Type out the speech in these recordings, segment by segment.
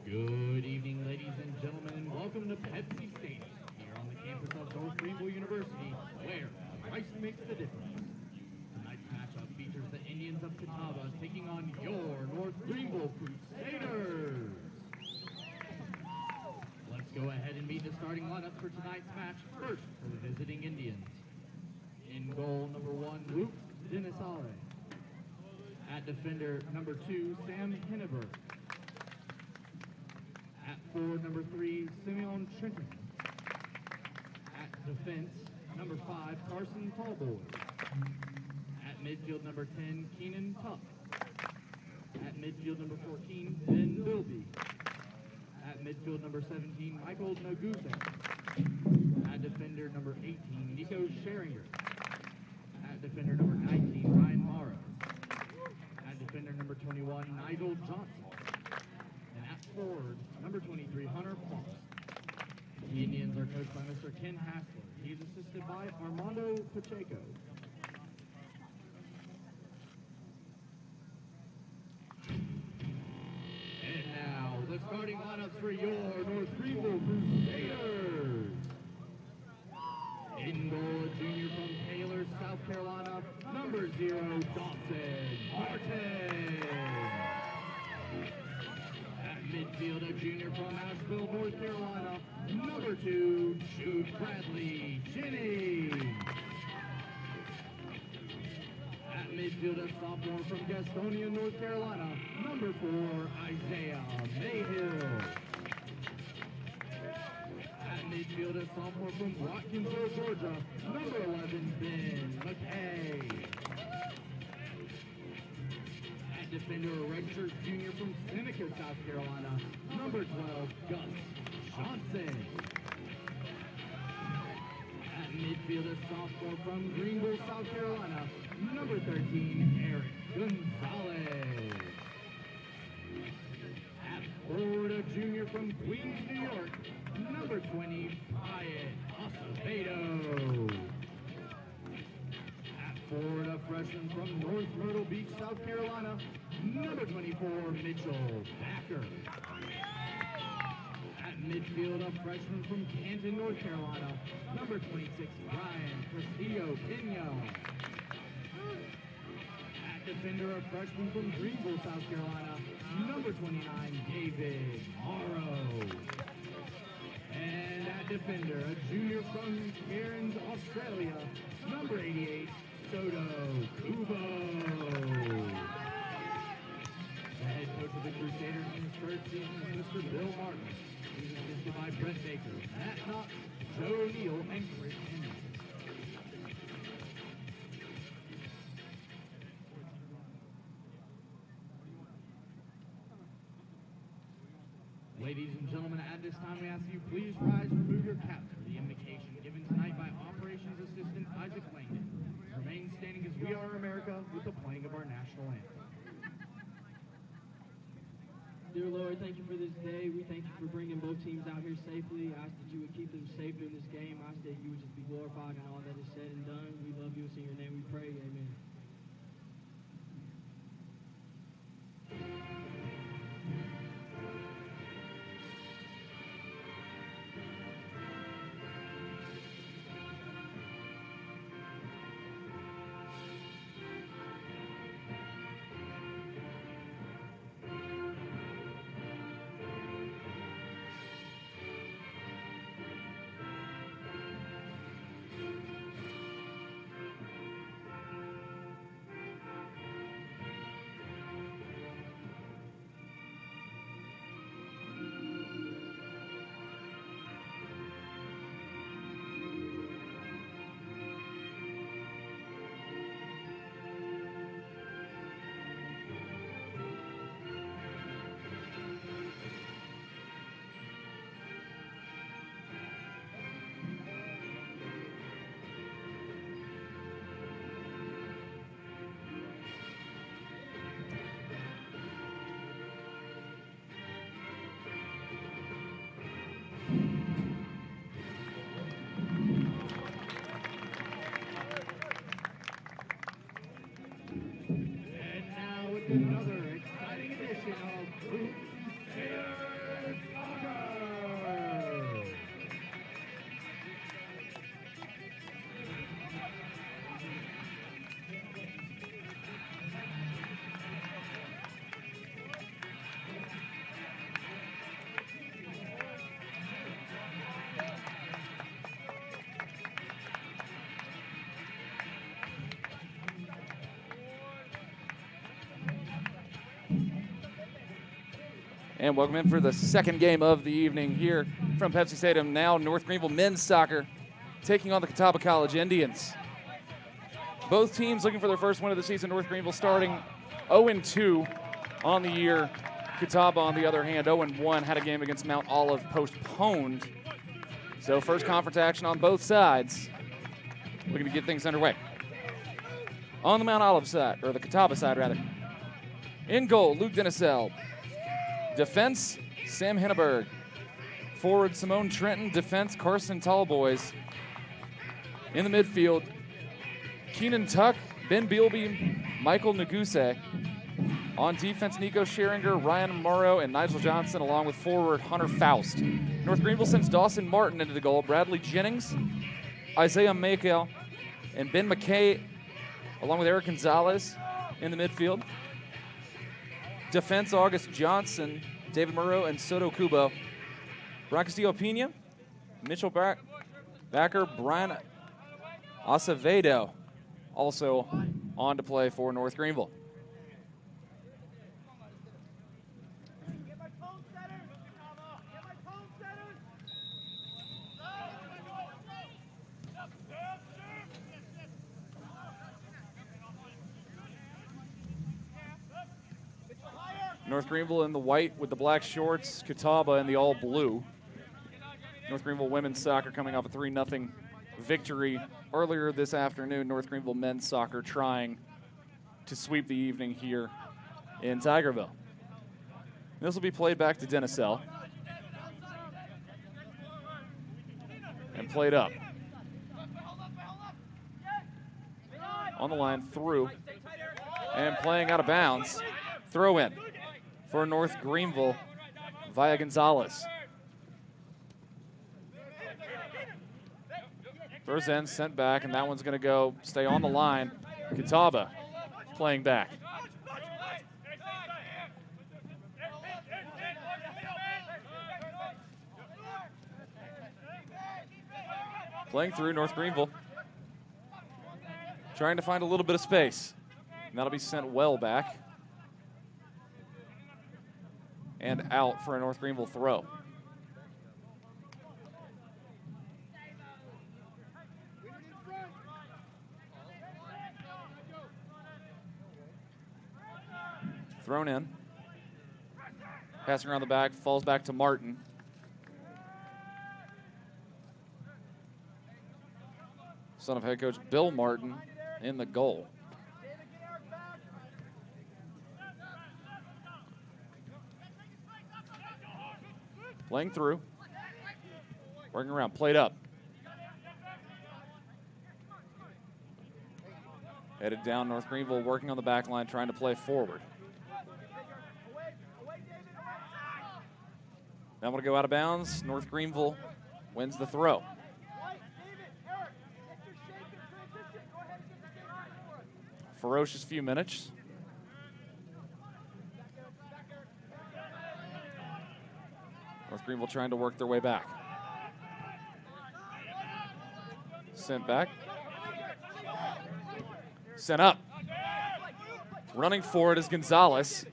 Good evening, ladies and gentlemen, and welcome to Pepsi Stadium, here on the campus of North Greenville University, where Christ makes the difference. Tonight's matchup features the Indians of Catawba taking on your North Greenville Crusaders. Let's go ahead and meet the starting lineups for tonight's match. First, for the visiting Indians. In goal, number 1, Luke Denisale. At defender, number 2, Sam Henneberg. At forward, number 3, Simeon Trenton. At defense, number 5, Carson Tallboy. At midfield, number 10, Keenan Tuck. At midfield, number 14, Ben Bilby. At midfield, number 17, Michael Nagusa. At defender, number 18, Nico Scheringer. At defender, number 19, Ryan Morrow. At defender, number 21, Nigel Johnson. And at forward, number 23, Hunter Fox. The Indians are coached by Mr. Ken Hassler. He is assisted by Armando Pacheco. And now, the starting lineups for your North Greenville Crusaders. In goal, a junior from Taylor, South Carolina, number 0, Dawson Martin. At midfield, a junior from Asheville, North Carolina, number 2, Jude Bradley Jennings. At midfield, a sophomore from Gastonia, North Carolina, number 4, Isaiah Mayhill. At midfield, a sophomore from Watkinsville, Georgia, number 11, Ben McKay. At defender, a redshirt junior from Seneca, South Carolina, number 12, Gus Johnson. At midfield, a sophomore from Greenville, South Carolina, number 13, Eric Gonzalez. At forward, a junior from Queens, New York, number 20, Brian Acevedo. At forward, a freshman from North Myrtle Beach, South Carolina, number 24, Mitchell Backer. At midfield, a freshman from Canton, North Carolina, number 26, Brian Castillo Pena. At defender, a freshman from Greenville, South Carolina, number 29, David Morrow. And at defender, a junior from Cairns, Australia, number 88, Soto Kubo. The head coach of the Crusaders in his third season is Mr. Bill Martin. He's assisted by Brett Baker, Matt Knox, Joe O'Neill, and Chris Henry. Ladies and gentlemen, at this time we ask you please rise and remove your caps for the invocation given tonight by Operations Assistant Isaac Langdon. Remain standing as we are America with the playing of our national anthem. Dear Lord, thank you for this day. We thank you for bringing both teams out here safely. I ask that you would keep them safe during this game. I ask that you would just be glorified in all that is said and done. We love you. It's in your name we pray. Amen. Another exciting edition of Crusaders Soccer. And welcome in for the second game of the evening here from Pepsi Stadium. Now North Greenville men's soccer taking on the Catawba College Indians. Both teams looking for their first win of the season. North Greenville starting 0-2 on the year. Catawba, on the other hand, 0-1, had a game against Mount Olive postponed. So first conference action on both sides. Looking to get things underway. On the Mount Olive side, or the Catawba side rather. In goal, Luke Denisell. Defense, Sam Henneberg. Forward, Simone Trenton. Defense, Carson Tallboys. In the midfield, Keenan Tuck, Ben Bealby, Michael Naguse. On defense, Nico Scheringer, Ryan Morrow, and Nigel Johnson, along with forward Hunter Faust. North Greenville sends Dawson Martin into the goal. Bradley Jennings, Isaiah Makel, and Ben McKay, along with Eric Gonzalez in the midfield. Defense, August Johnson, David Moreau, and Soto Kubo. Brian Castillo Pena, Mitchell Backer, Brian Acevedo, also on to play for North Greenville. North Greenville in the white with the black shorts, Catawba in the all blue. North Greenville women's soccer coming off a 3-0 victory earlier this afternoon. North Greenville men's soccer trying to sweep the evening here in Tigerville. This will be played back to Denisell and played up. On the line, through, and playing out of bounds. Throw in for North Greenville via Gonzalez. Throws in, sent back, and that one's going to stay on the line. Catawba playing back. Playing through North Greenville. Trying to find a little bit of space. And that'll be sent well back. And out for a North Greenville throw. Thrown in. Passing around the back, falls back to Martin. Son of head coach Bill Martin in the goal. Playing through. Working around, played up. Headed down, North Greenville working on the back line, trying to play forward. That one to go out of bounds. North Greenville wins the throw. Ferocious few minutes. North Greenville trying to work their way back. Sent back. Sent up. Running for it is Gonzalez.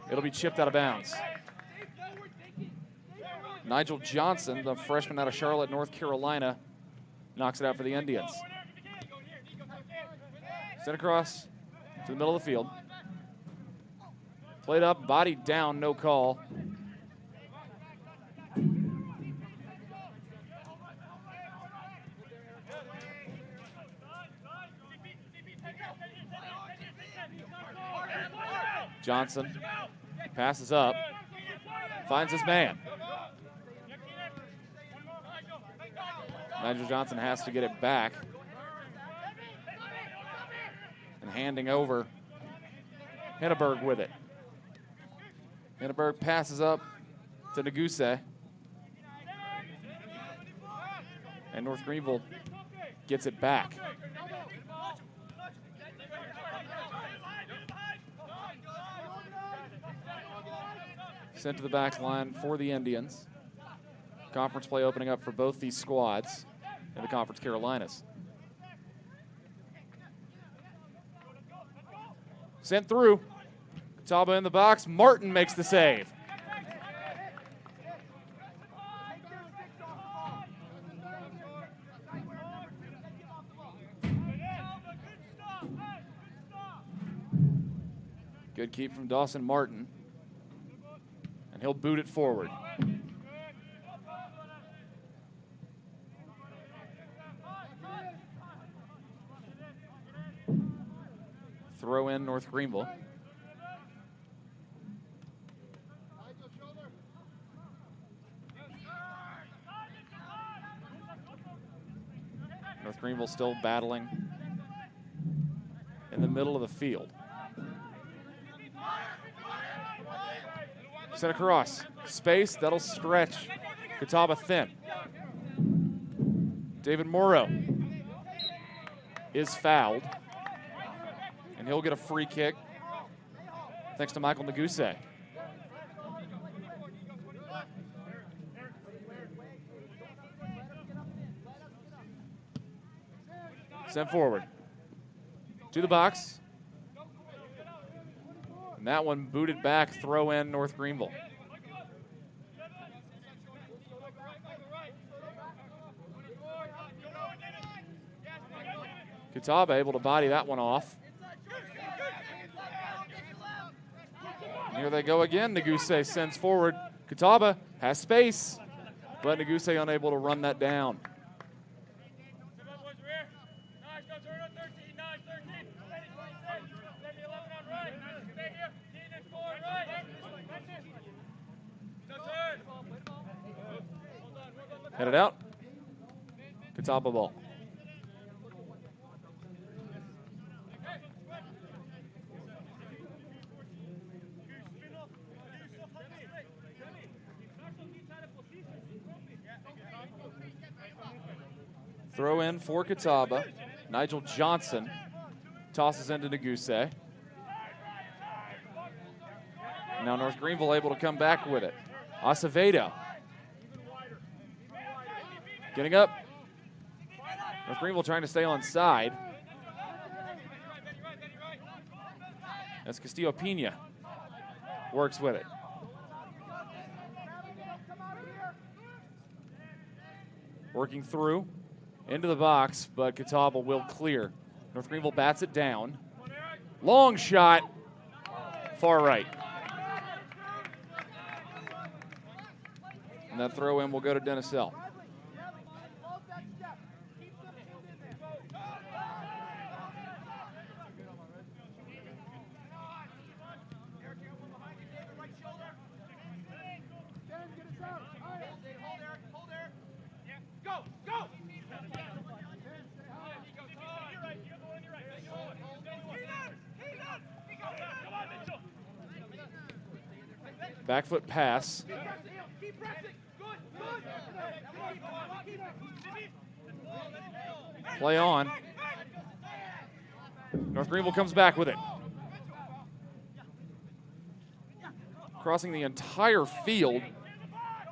It'll be chipped out of bounds. Nigel Johnson, the freshman out of Charlotte, North Carolina, knocks it out for the Indians. Sent across to the middle of the field. Played up, bodied down, no call. Johnson passes up, finds his man. Nigel Johnson has to get it back. And handing over Hinneberg with it. Hinneberg passes up to Neguse. And North Greenville gets it back. Sent to the back line for the Indians. Conference play opening up for both these squads in the Conference Carolinas. Sent through. Catawba in the box. Martin makes the save. Good keep from Dawson Martin. And he'll boot it forward. Throw in North Greenville. North Greenville still battling in the middle of the field. Sent across. Space, that'll stretch Catawba thin. David Morrow is fouled. And he'll get a free kick thanks to Michael Neguse. Sent forward to the box. And that one booted back, throw in North Greenville. Catawba able to body that one off. And here they go again. Neguse sends forward. Catawba has space, but Neguse unable to run that down. Headed out. Catawba ball. Throw in for Catawba. Nigel Johnson tosses into Neguse. Now North Greenville able to come back with it. Acevedo. Getting up. North Greenville trying to stay on side. As Castillo Pena works with it. Working through into the box, but Catawba will clear. North Greenville bats it down. Long shot, far right. And that throw in will go to Dennisell. Back foot pass. Play on. North Greenville comes back with it. Crossing the entire field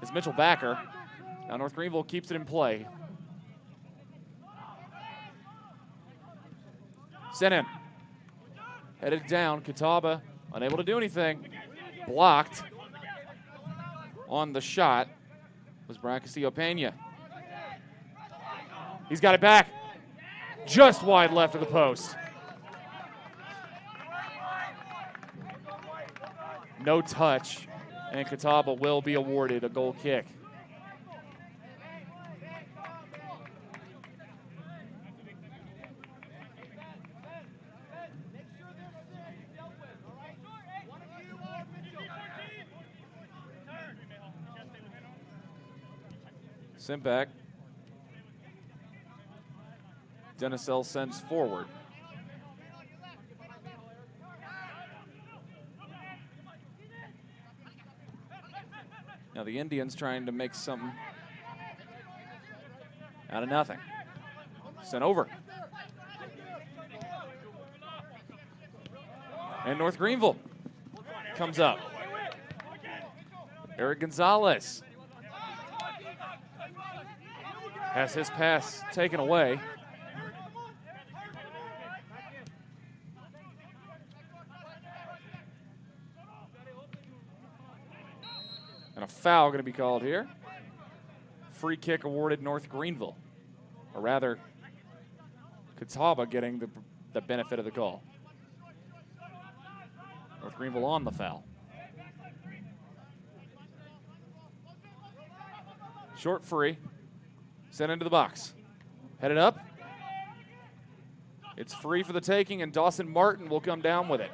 is Mitchell Backer. Now North Greenville keeps it in play. Sent in. Headed down. Catawba unable to do anything. Blocked. On the shot was Brian Castillo-Pena. He's got it back. Just wide left of the post. No touch, and Catawba will be awarded a goal kick. Sent back. Dennisell sends forward. Now the Indians trying to make something out of nothing. Sent over. And North Greenville comes up. Eric Gonzalez has his pass taken away. And a foul going to be called here. Free kick awarded North Greenville. Or rather, Catawba getting the benefit of the call. North Greenville on the foul. Short free. Sent into the box. Headed up. It's free for the taking, and Dawson Martin will come down with it.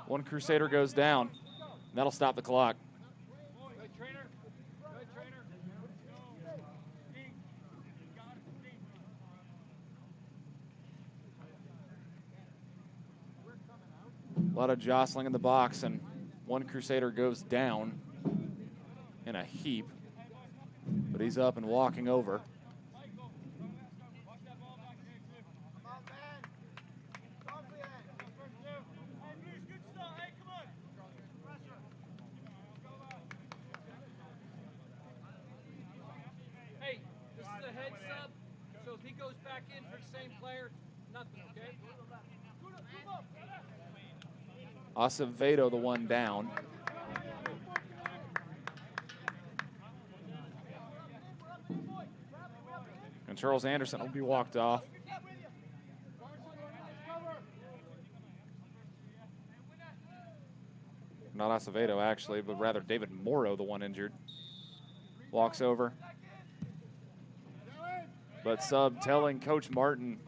One Crusader goes down. And that'll stop the clock. A lot of jostling in the box, and one Crusader goes down in a heap. But he's up and walking over. Hey, this is a head sub, so if he goes back in for the same player, nothing, okay? Acevedo, the one down. And Charles Anderson will be walked off. Not Acevedo, actually, but rather David Morrow, the one injured. Walks over. But sub telling Coach Martin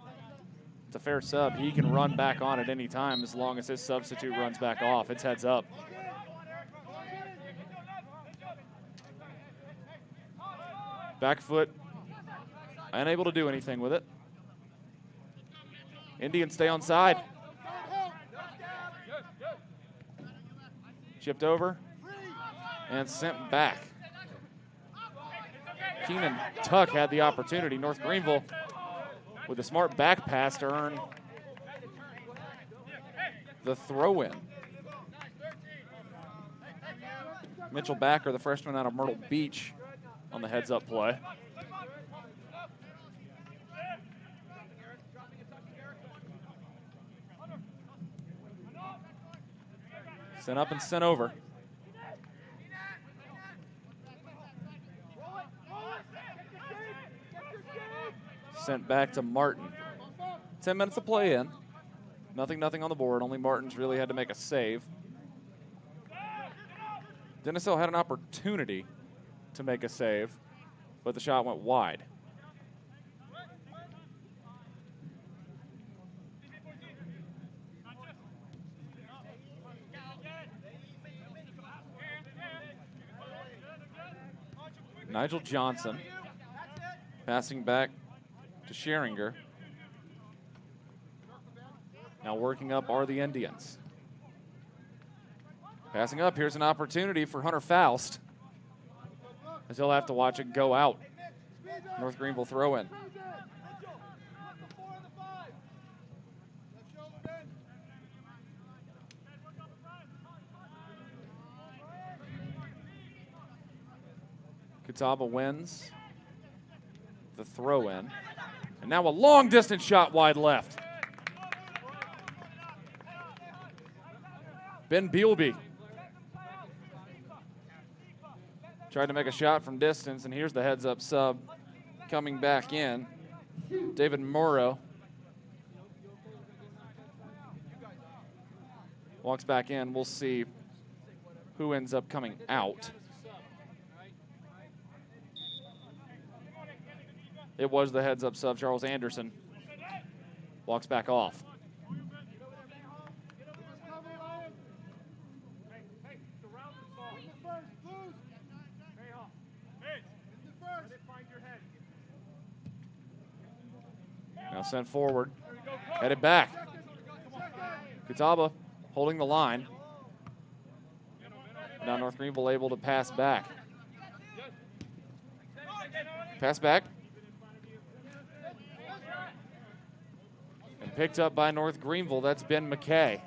it's a fair sub. He can run back on at any time as long as his substitute runs back off. It's heads up. Back foot. Unable to do anything with it. Indians stay on side. Chipped over and sent back. Keenan Tuck had the opportunity. North Greenville with a smart back pass to earn the throw-in. Mitchell Backer, the freshman out of Myrtle Beach, on the heads-up play. Sent up and sent over. Sent back to Martin. 10 minutes of play in. Nothing on the board. Only Martin's really had to make a save. Denisell had an opportunity to make a save, but the shot went wide. Nigel Johnson passing back to Scheringer. Now working up are the Indians. Passing up, here's an opportunity for Hunter Faust, as he'll have to watch it go out. North Greenville throw in. Catawba wins the throw in. And now a long distance shot wide left. Ben Bealby tried to make a shot from distance, and here's the heads up sub coming back in. David Morrow walks back in. We'll see who ends up coming out. It was the heads up sub. Charles Anderson walks back off. Now sent forward, headed back. Catawba holding the line. Now North Greenville able to pass back. Pass back. And picked up by North Greenville. That's Ben McKay.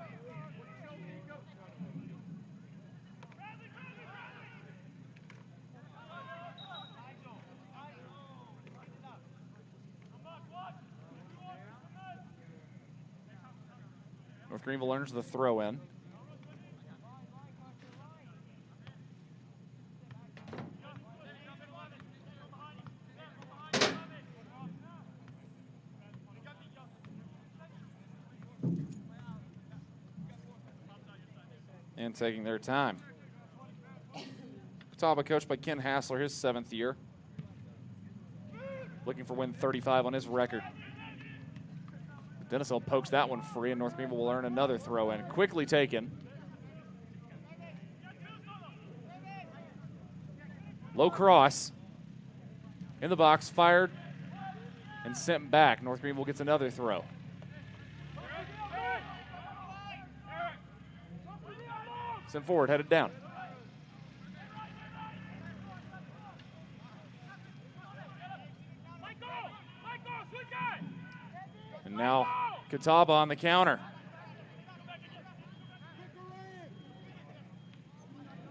North Greenville earns the throw in. And taking their time. Catawba coached by Ken Hassler, his 7th year. Looking for win 35 on his record. Denisell pokes that one free, and North Greenville will earn another throw in. Quickly taken. Low cross. In the box, fired, and sent back. North Greenville gets another throw. Sent forward, headed down. And now Catawba on the counter.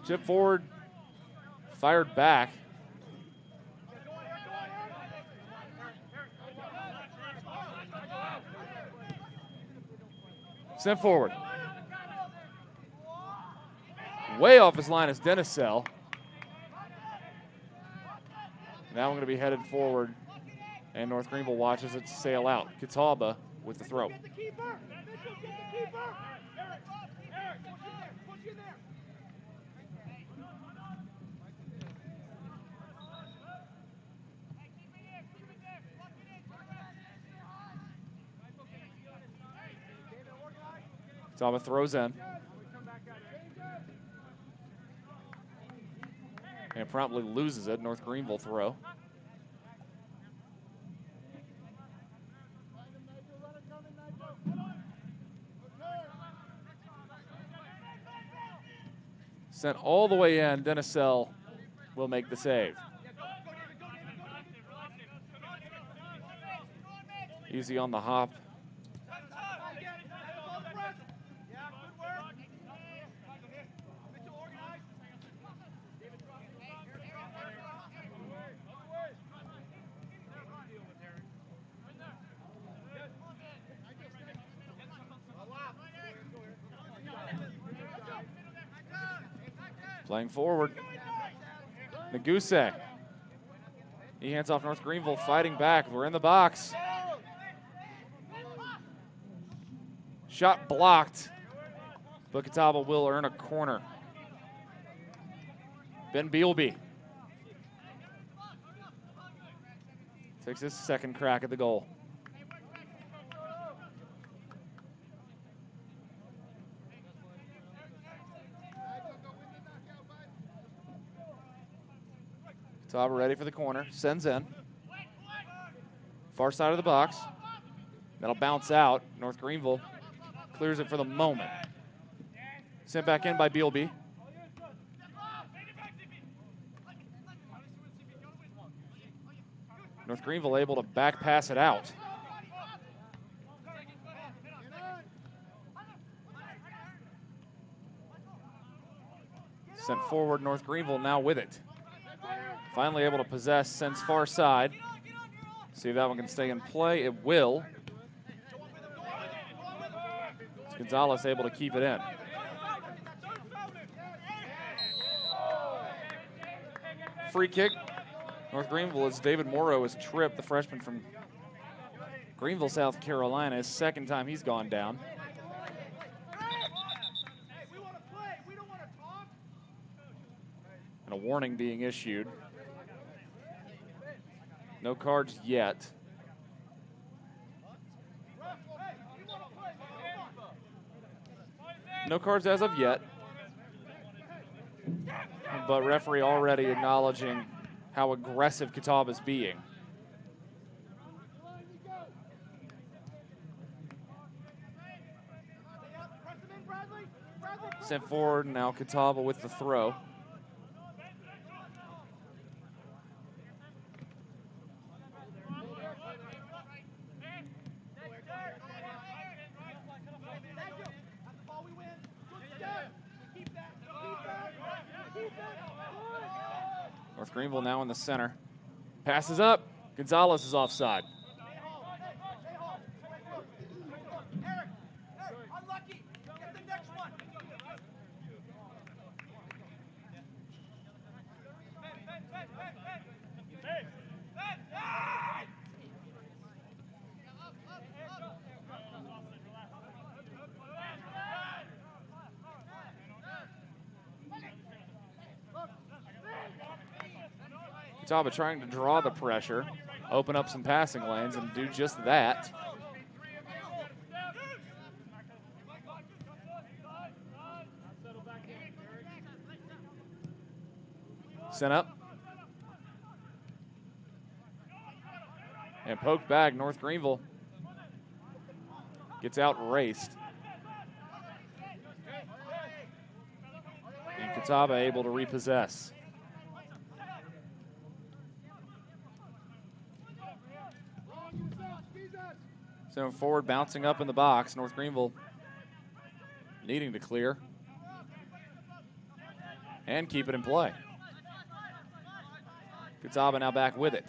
Chip forward, fired back. Sent forward. Way off his line is Denisell. Now we're going to be headed forward, and North Greenville watches it sail out. Catawba with the throw. Catawba throws in. And promptly loses it. North Greenville throw. Sent all the way in. Denisell will make the save. Easy on the hop. Playing forward. Naguse. He hands off North Greenville, fighting back. We're in the box. Shot blocked, but Catawba will earn a corner. Ben Bealby takes his second crack at the goal. Catawba ready for the corner, sends in. Far side of the box. That'll bounce out. North Greenville clears it for the moment. Sent back in by Bealby. North Greenville able to back pass it out. Sent forward, North Greenville now with it. Finally able to possess, sends far side. See if that one can stay in play. It will. Gonzalez able to keep it in. Free kick. North Greenville as David Morrow is tripped, the freshman from Greenville, South Carolina. His second time he's gone down. And a warning being issued. No cards yet. No cards as of yet. But referee already acknowledging how aggressive Catawba's being. Sent forward, now Catawba with the throw. North Greenville now in the center. Passes up. Gonzalez is offside. Catawba trying to draw the pressure, open up some passing lanes, and do just that. Sent up. And poked back. North Greenville gets outraced. And Catawba able to repossess. So forward, bouncing up in the box. North Greenville needing to clear and keep it in play. Catawba now back with it.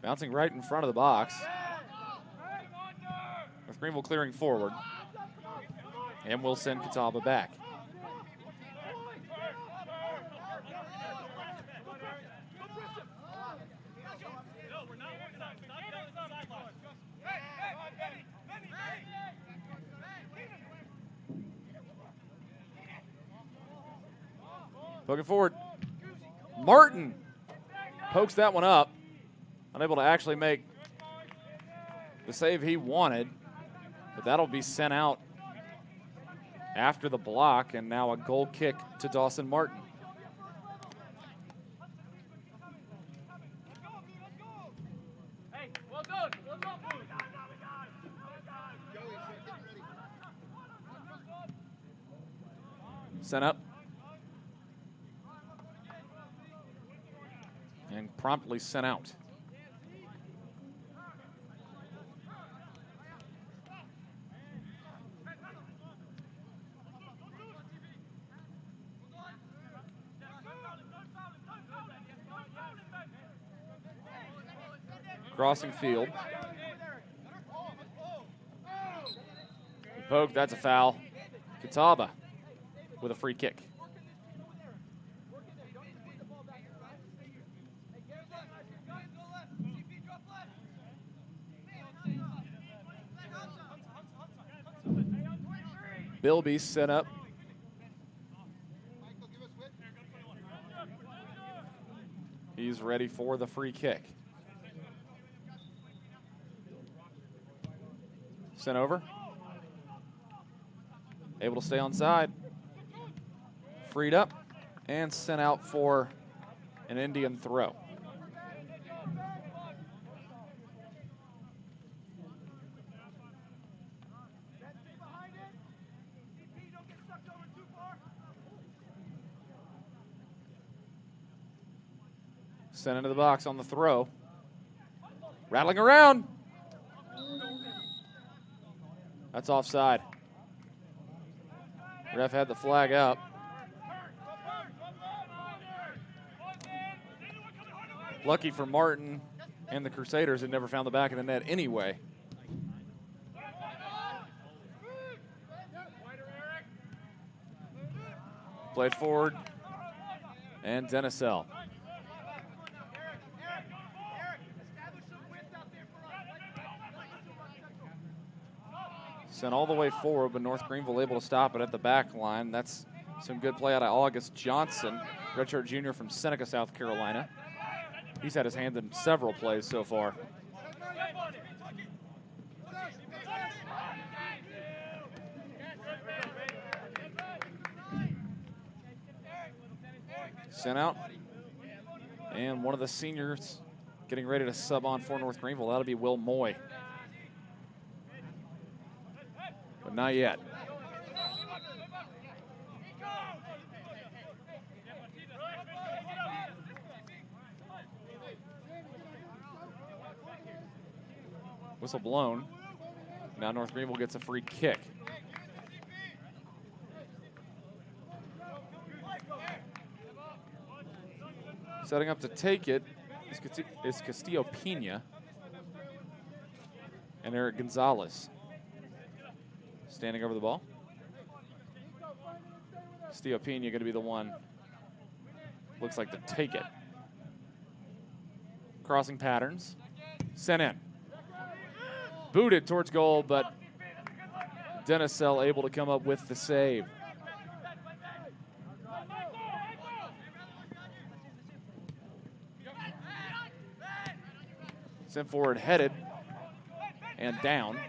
Bouncing right in front of the box. North Greenville clearing forward. And will send Catawba back. Poking forward. Martin pokes that one up. Unable to actually make the save he wanted. But that'll be sent out after the block. And now a goal kick to Dawson Martin. Hey, well done. Well done. Sent up. And promptly sent out. Crossing field. Poke, that's a foul. Catawba with a free kick. Bilby set up. He's ready for the free kick. Sent over. Able to stay on side. Freed up and sent out for an Indian throw. Sent into the box on the throw. Rattling around. That's offside. Ref had the flag up. Lucky for Martin and the Crusaders, had never found the back of the net anyway. Played forward. And Denisell. Sent all the way forward, but North Greenville able to stop it at the back line. That's some good play out of August Johnson, redshirt junior from Seneca, South Carolina. He's had his hand in several plays so far. Sent out. And one of the seniors getting ready to sub on for North Greenville. That'll be Will Moy. But not yet. Whistle blown. Now North Greenville gets a free kick. Setting up to take it is Castillo Pena and Eric Gonzalez. Standing over the ball. Castillo Pena going to be the one, looks like, to take it. Crossing patterns. Sent in. Booted towards goal, but Denisell able to come up with the save. Sent forward, headed, and down.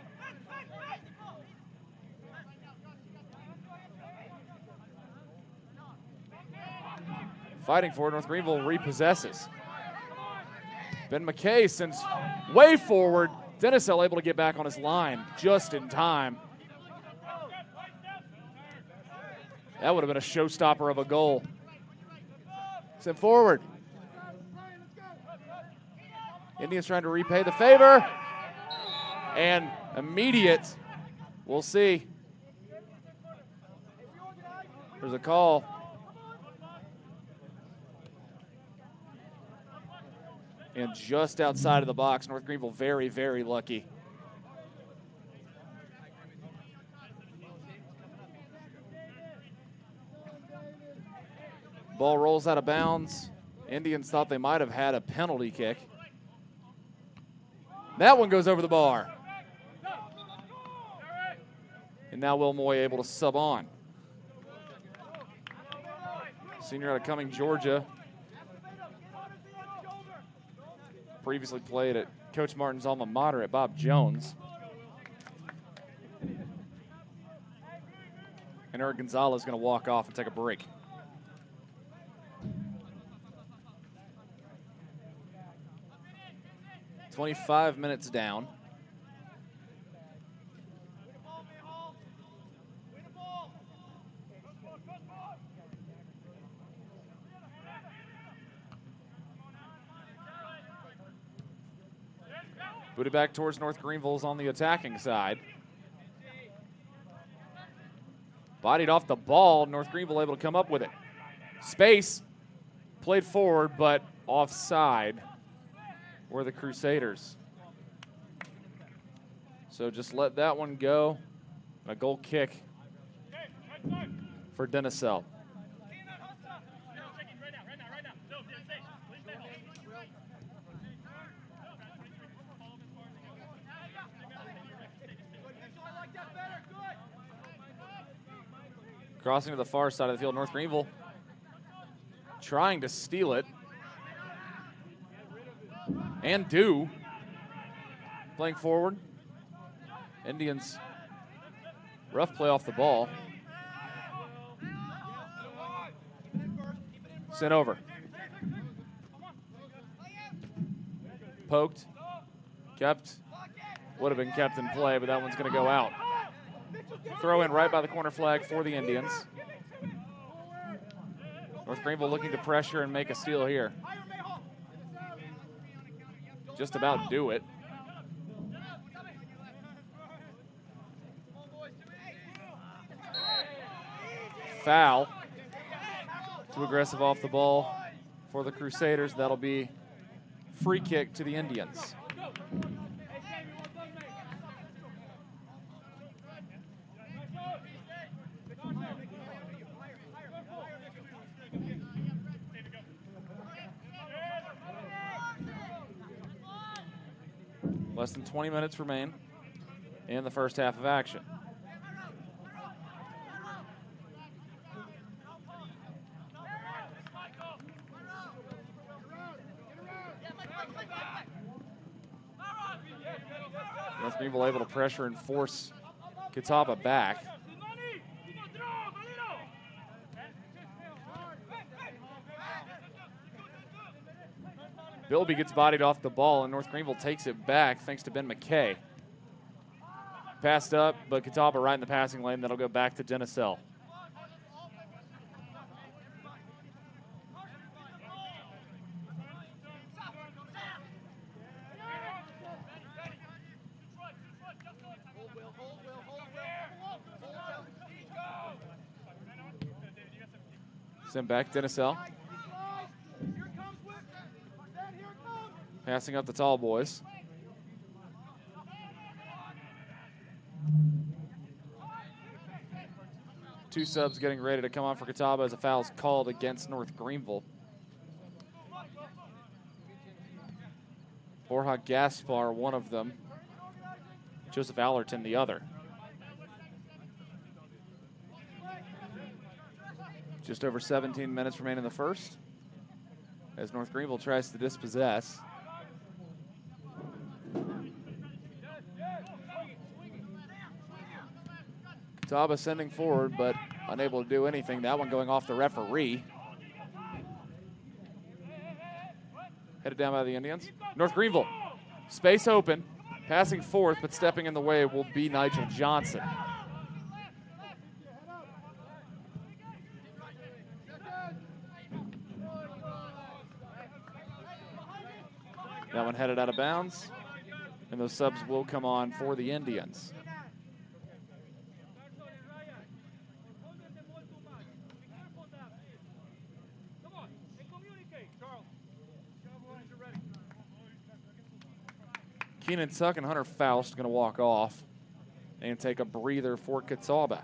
Fighting for it, North Greenville repossesses. Ben McKay sends way forward. Denisell able to get back on his line just in time. That would have been a showstopper of a goal. Sent forward. Indians trying to repay the favor. And immediate. We'll see. There's a call. And just outside of the box, North Greenville very, very lucky. Ball rolls out of bounds. Indians thought they might have had a penalty kick. That one goes over the bar. And now Will Moy able to sub on. Senior out of Cumming, Georgia. Previously played at Coach Martin's alma mater at Bob Jones. And Eric Gonzalez is going to walk off and take a break. "25 minutes down. Booted back towards North Greenville's on the attacking side. Bodied off the ball. North Greenville able to come up with it. Space. Played forward, but offside were the Crusaders. So just let that one go. A goal kick for Denisell. Crossing to the far side of the field, North Greenville trying to steal it. and do. Playing forward. Indians, rough play off the ball. Sent over. Poked. Kept. Would have been kept in play, but that one's going to go out. Throw in right by the corner flag for the Indians. North Greenville looking to pressure and make a steal here. Just about do it. Foul. Too aggressive off the ball for the Crusaders. That'll be free kick to the Indians. Less than 20 minutes remain in the first half of action. North Greenville able to pressure and force Catawba back. Bilby gets bodied off the ball, and North Greenville takes it back thanks to Ben McKay. Passed up, but Catawba right in the passing lane. That'll go back to Denisell. Sent back, Denisell. Passing up the tall boys. Two subs getting ready to come on for Catawba as a foul is called against North Greenville. Borja Gaspar, one of them. Joseph Allerton, the other. Just over 17 minutes remain in the first as North Greenville tries to dispossess. Catawba sending forward, but unable to do anything. That one going off the referee. Headed down by the Indians. North Greenville, space open, passing forth, but stepping in the way will be Nigel Johnson. That one headed out of bounds, and those subs will come on for the Indians. Keenan Tuck and Hunter Faust going to walk off and take a breather for Catawba.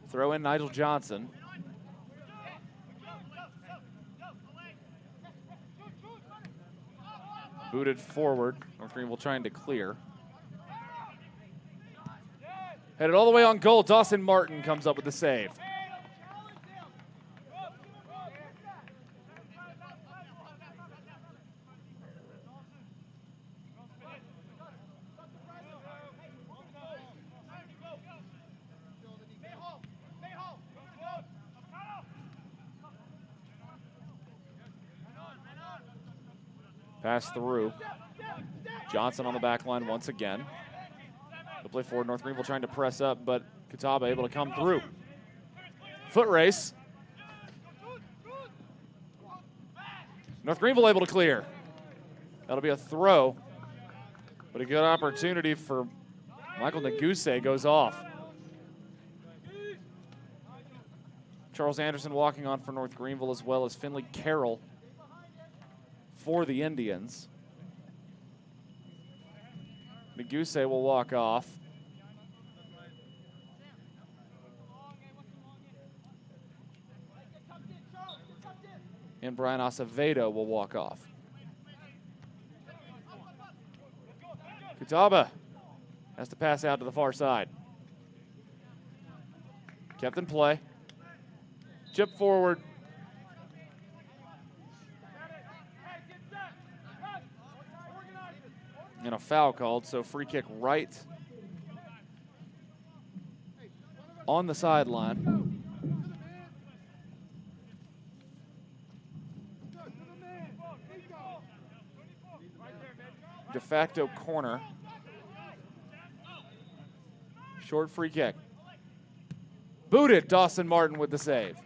Throw in Nigel Johnson. Booted forward. North Greenville trying to clear. Headed all the way on goal. Dawson Martin comes up with the save. Pass through. Johnson on the back line once again. They'll play forward. North Greenville trying to press up, but Catawba able to come through. Foot race. North Greenville able to clear. That'll be a throw, but a good opportunity for Michael Neguse goes off. Charles Anderson walking on for North Greenville, as well as Finley Carroll for the Indians. Neguse will walk off. And Brian Acevedo will walk off. Catawba has to pass out to the far side. Kept in play. Chip forward. And a foul called, so free kick right on the sideline. De facto corner. Short free kick. Booted. Dawson Martin with the save.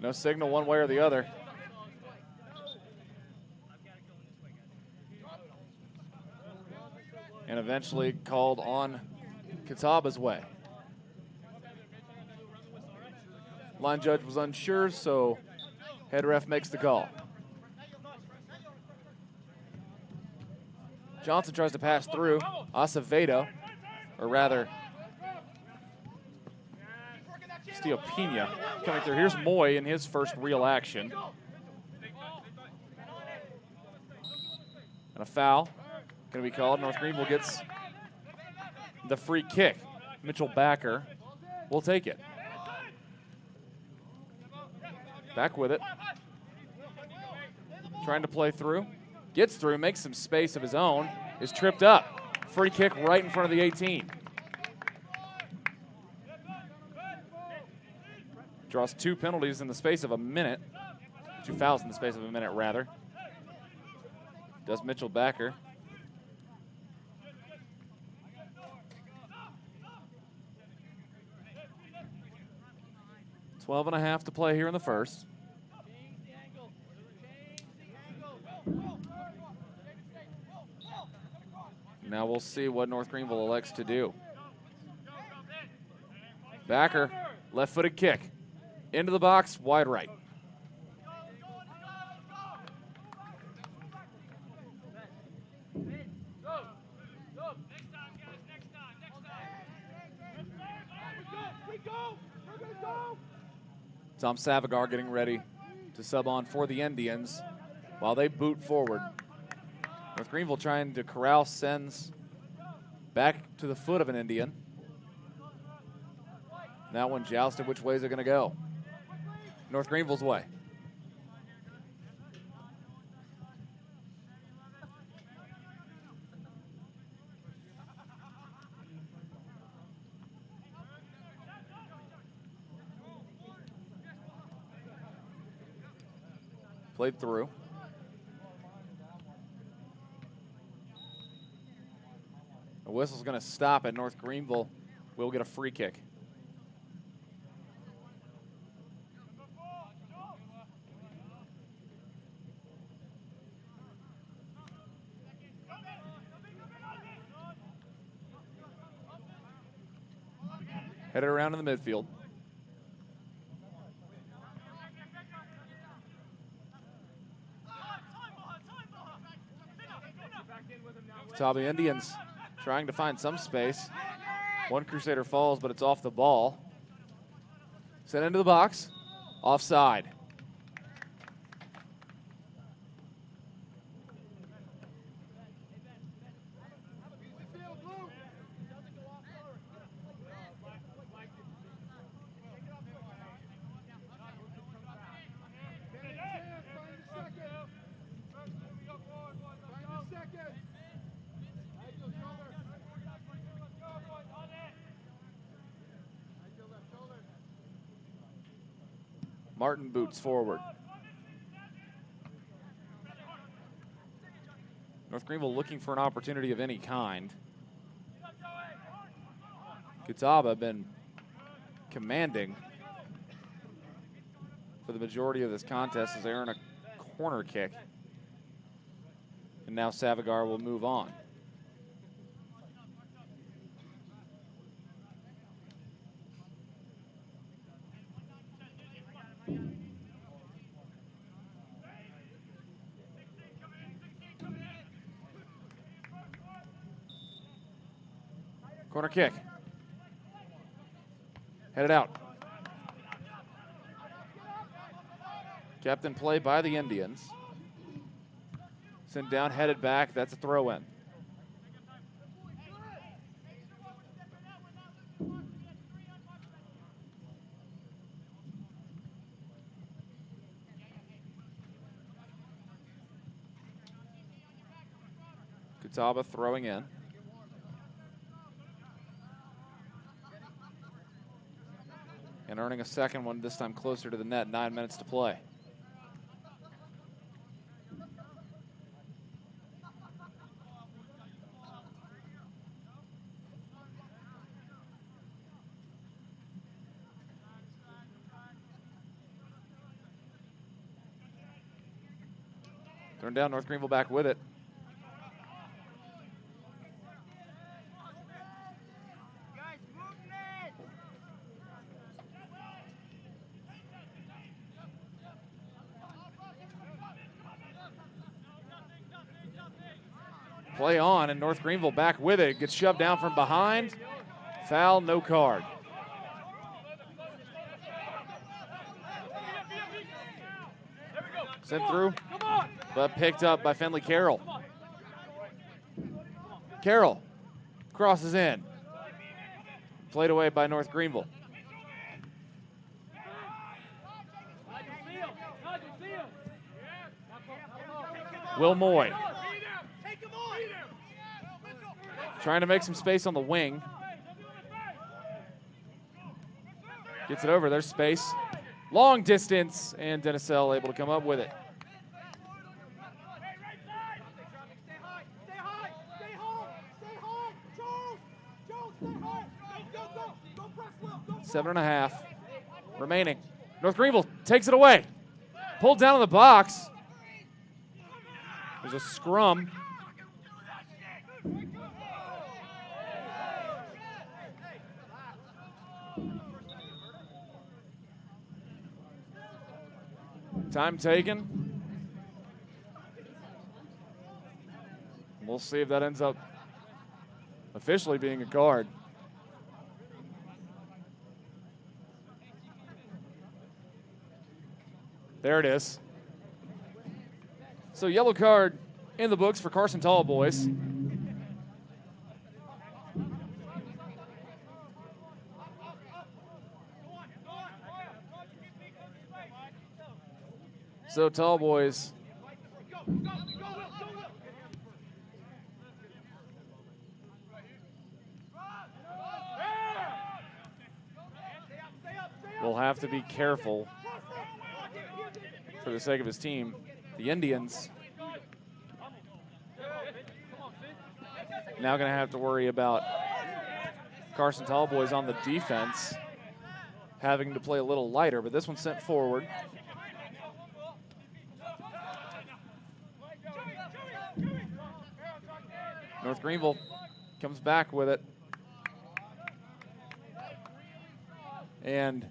No signal one way or the other. And eventually called on Catawba's way. Line judge was unsure, so head ref makes the call. Johnson tries to pass through. Acevedo, or rather, Steopina coming through. Here's Moy in his first real action. And a foul going to be called. North Greenville gets the free kick. Mitchell Backer will take it. Back with it. Trying to play through. Gets through, makes some space of his own. Is tripped up. Free kick right in front of the 18. Draws 2 penalties in the space of a minute. 2 fouls in the space of a minute, rather. Does Mitchell Backer. Twelve and a half to play here in the first. Now we'll see what North Greenville elects to do. Backer, left-footed kick. Into the box, wide right. Tom Savagar getting ready to sub on for the Indians while they boot forward. North Greenville trying to corral sends back to the foot of an Indian. That one jousted. Which way is it going to go? North Greenville's way. Played through. The whistle's going to stop at North Greenville. We'll get a free kick. Headed around in the midfield. Catawba Indians trying to find some space. One Crusader falls, but it's off the ball. Sent into the box. Offside. Martin boots forward. North Greenville looking for an opportunity of any kind. Catawba been commanding for the majority of this contest as they earn a corner kick. And now Savagar will move on. Corner kick. Headed out. Kept in play by the Indians. Sent down, headed back. That's a throw in. Catawba throwing in. And earning a second one, this time closer to the net, 9 minutes to play. Thrown down, North Greenville back with it. Play on, and North Greenville back with it. Gets shoved down from behind. Foul, no card. Sent through, but picked up by Finley Carroll. Carroll crosses in. Played away by North Greenville. Will Moy trying to make some space on the wing. Gets it over, there's space. Long distance, and Denisell able to come up with it. Seven and a half remaining. North Greenville takes it away. Pulled down in the box. There's a scrum. Time taken. We'll see if that ends up officially being a card. There it is. So yellow card in the books for Carson Tall boys. So Tall boys will have to be careful for the sake of his team. The Indians now going to have to worry about Carson Tall boys on the defense having to play a little lighter, but this one's sent forward. North Greenville comes back with it. And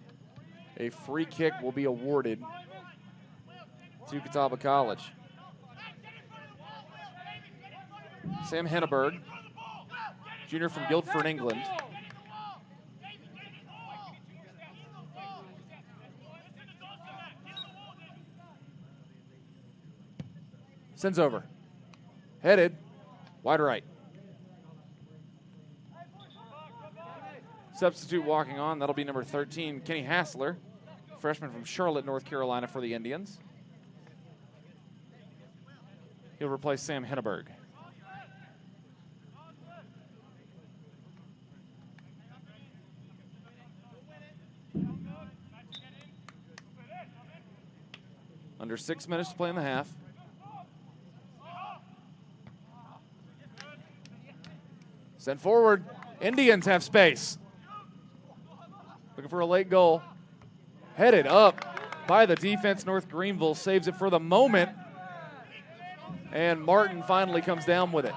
a free kick will be awarded to Catawba College. Sam Henneberg, junior from Guildford, England. Sends over. Headed. Wide right. Substitute walking on, that'll be number 13, Kenny Hassler, freshman from Charlotte, North Carolina for the Indians. He'll replace Sam Henneberg. Under 6 minutes to play in the half. Sent forward. Indians have space. Looking for a late goal. Headed up by the defense. North Greenville saves it for the moment. And Martin finally comes down with it.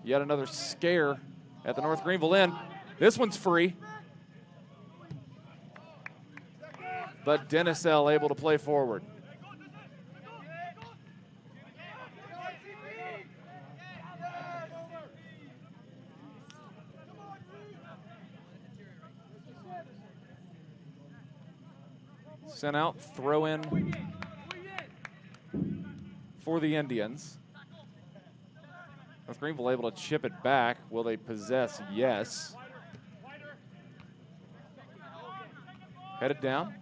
Yet another scare at the North Greenville end. This one's free. But Denisell able to play forward. Sent out, throw in for the Indians. North Greenville able to chip it back. Will they possess? Yes. Headed down.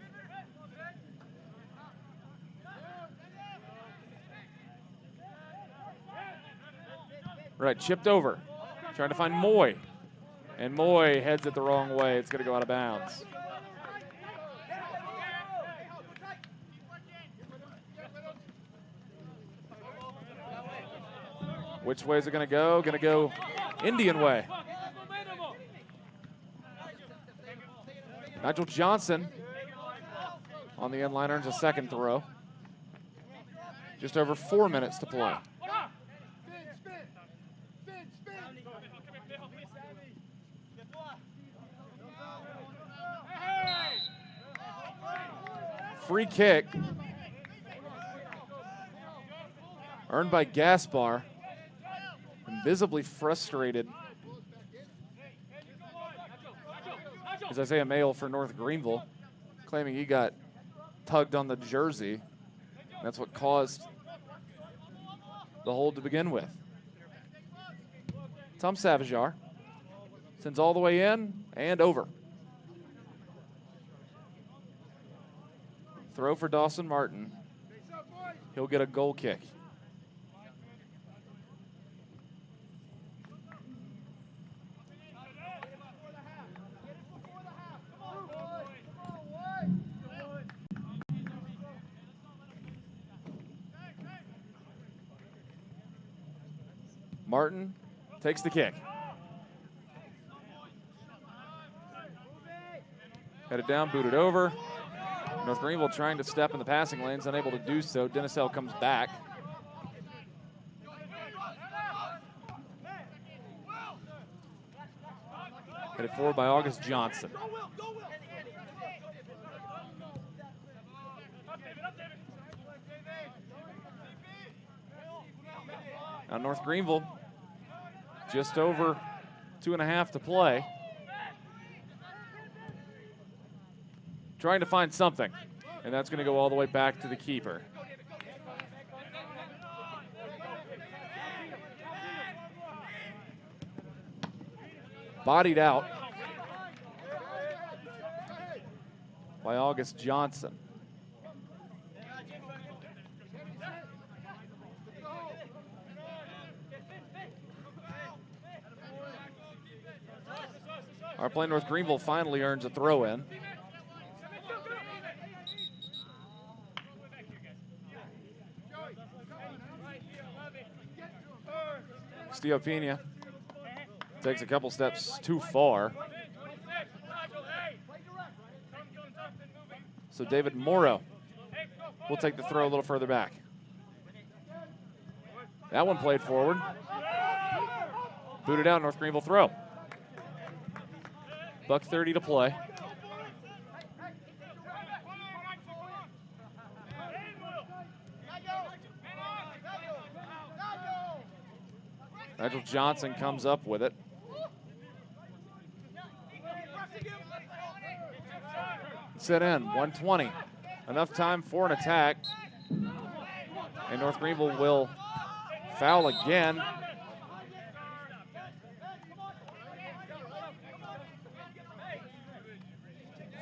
Right, chipped over. Trying to find Moy. And Moy heads it the wrong way. It's going to go out of bounds. Which way is it going to go? Going to go Indian way. Nigel Johnson on the end line earns a second throw. Just over 4 minutes to play. Free kick earned by Gaspar. Visibly frustrated is Isaiah Mayle for North Greenville, claiming he got tugged on the jersey. That's what caused the hold to begin with. Tom Savajar sends all the way in and over. Throw for Dawson Martin. He'll get a goal kick. Martin takes the kick. Headed down, booted over. North Greenville trying to step in the passing lanes, unable to do so. Denisell comes back. Headed forward by August Johnson. Now North Greenville, just over 2.5 to play. Trying to find something, and that's going to go all the way back to the keeper. Bodied out by August Johnson. Our play North Greenville finally earns a throw in. Stiopina takes a couple steps too far. So David Morrow will take the throw a little further back. That one played forward. Booted out, North Greenville throw. $1:30 to play. Nigel Johnson comes up with it. Set in, 1:20. Enough time for an attack. And North Greenville will foul again.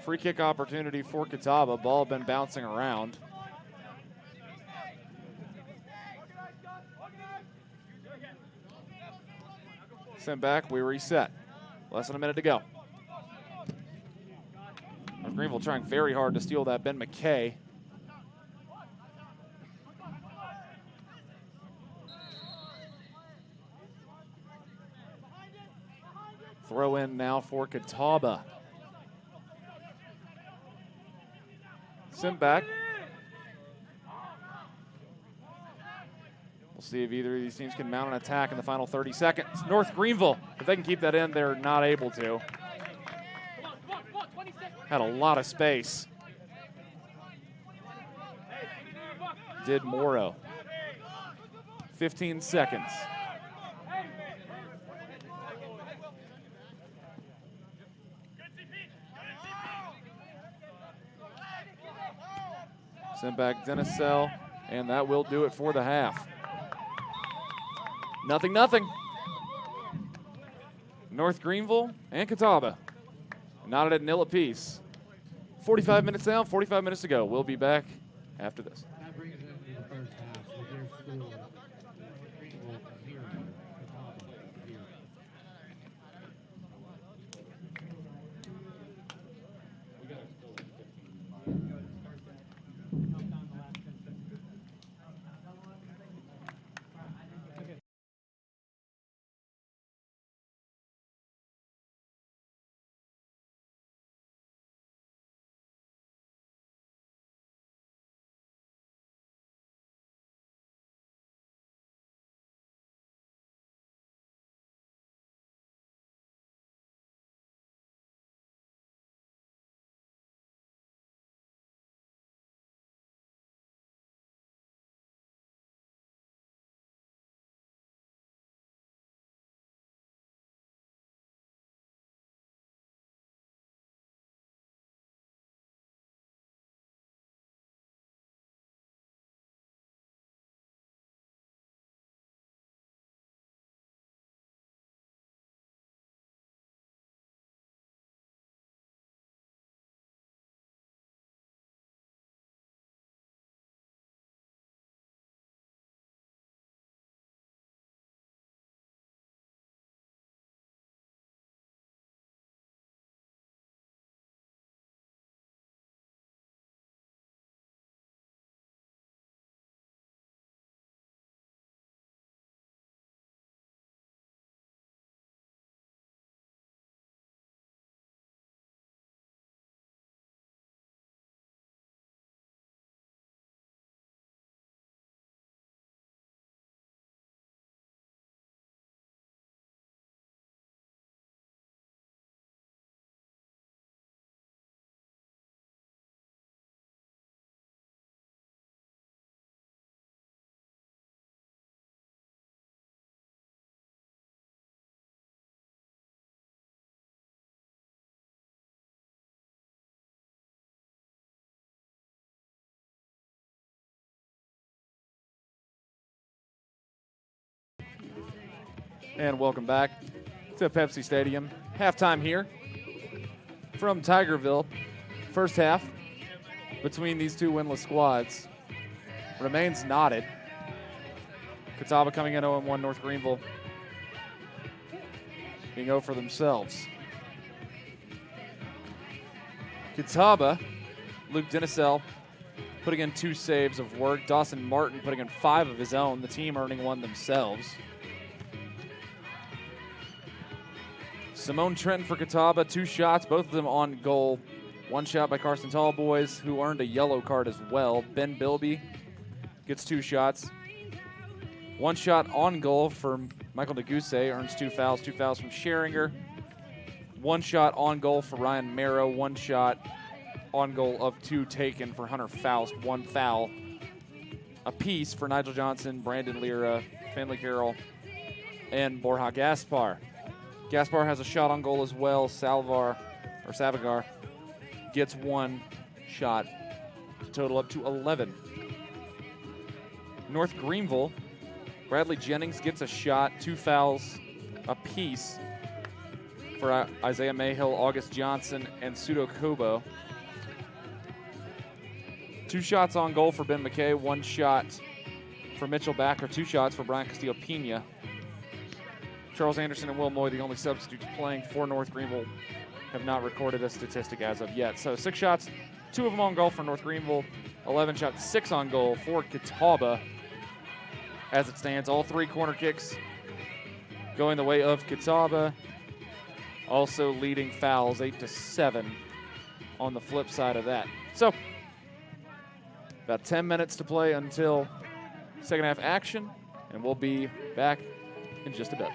Free kick opportunity for Catawba. Ball been bouncing around. Sent back, we reset. Less than a minute to go. North Greenville trying very hard to steal that. Ben McKay. Throw in now for Catawba. Sent back. We'll see if either of these teams can mount an attack in the final 30 seconds. North Greenville, if they can keep that in, they're not able to. Had a lot of space. Did Morrow. 15 seconds. Sent back Denisell, and that will do it for the half. 0-0. North Greenville and Catawba knotted at 0 apiece. 45 minutes down, 45 minutes to go. We'll be back after this. That brings us into the first half with their score, North Greenville 0, Catawba 0. And welcome back to Pepsi Stadium. Halftime here from Tigerville. First half between these two winless squads remains knotted. Catawba coming in 0-1, North Greenville being 0 for themselves. Catawba, Luke Denisell putting in 2 saves of work. Dawson Martin putting in 5 of his own, the team earning 1 themselves. Simone Trenton for Catawba, 2 shots, both of them on goal. 1 shot by Carson Tallboys, who earned a yellow card as well. Ben Bilby gets 2 shots. 1 shot on goal for Michael Neguse, earns 2 fouls. 2 fouls from Scheringer. 1 shot on goal for Ryan Marrow. 1 shot on goal of 2 taken for Hunter Faust. 1 foul apiece for Nigel Johnson, Brandon Lira, Finley Carroll, and Borja Gaspar. Gaspar has a shot on goal as well. Savagar gets 1 shot to total up to 11. North Greenville, Bradley Jennings gets a shot, 2 fouls apiece for Isaiah Mayhill, August Johnson, and Sudo Kobo. 2 shots on goal for Ben McKay, 1 shot for Mitchell Backer, 2 shots for Brian Castillo-Pena. Charles Anderson and Will Moy, the only substitutes playing for North Greenville, have not recorded a statistic as of yet. So 6 shots, 2 of them on goal for North Greenville, 11 shots, 6 on goal for Catawba. As it stands, all 3 corner kicks going the way of Catawba. Also leading fouls 8-7 on the flip side of that. So about 10 minutes to play until second half action, and we'll be back in just a bit.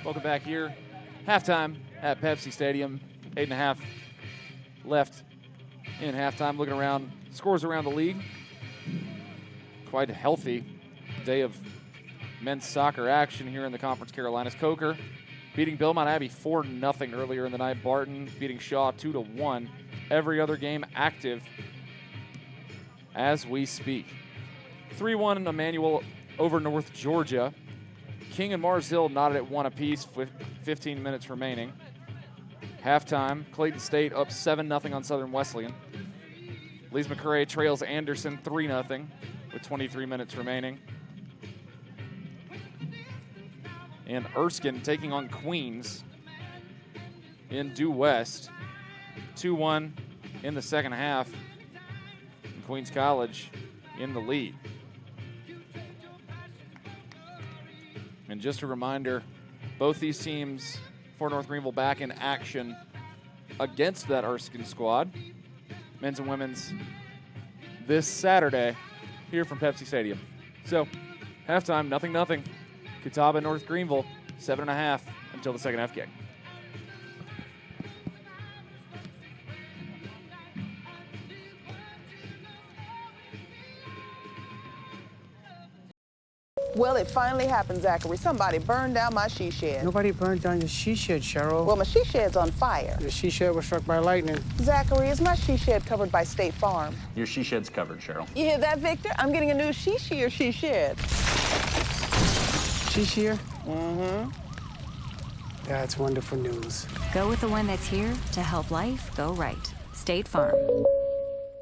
Welcome back here. Halftime at Pepsi Stadium. 8.5 left in halftime. Looking around, scores around the league. Quite a healthy day of men's soccer action here in the Conference Carolinas. Coker beating Belmont Abbey 4-0 earlier in the night. Barton beating Shaw 2-1. Every other game active as we speak. 3-1 in Emmanuel over North Georgia. King and Mars Hill knotted at 1 apiece with 15 minutes remaining. Halftime, Clayton State up 7-0 on Southern Wesleyan. Lees McCrae trails Anderson 3-0 with 23 minutes remaining. And Erskine taking on Queens in Due West. 2-1 in the second half. And Queens College in the lead. And just a reminder, both these teams for North Greenville back in action against that Erskine squad, men's and women's, this Saturday here from Pepsi Stadium. So, halftime, 0-0. Catawba, North Greenville, 7.5 until the second half kick. Well, it finally happened, Zachary. Somebody burned down my she shed. Nobody burned down your she shed, Cheryl. Well, my she shed's on fire. Your she shed was struck by lightning. Zachary, is my she shed covered by State Farm? Your she shed's covered, Cheryl. You hear that, Victor? I'm getting a new she shed. She shed? Mm-hmm. That's wonderful news. Go with the one that's here to help life go right. State Farm.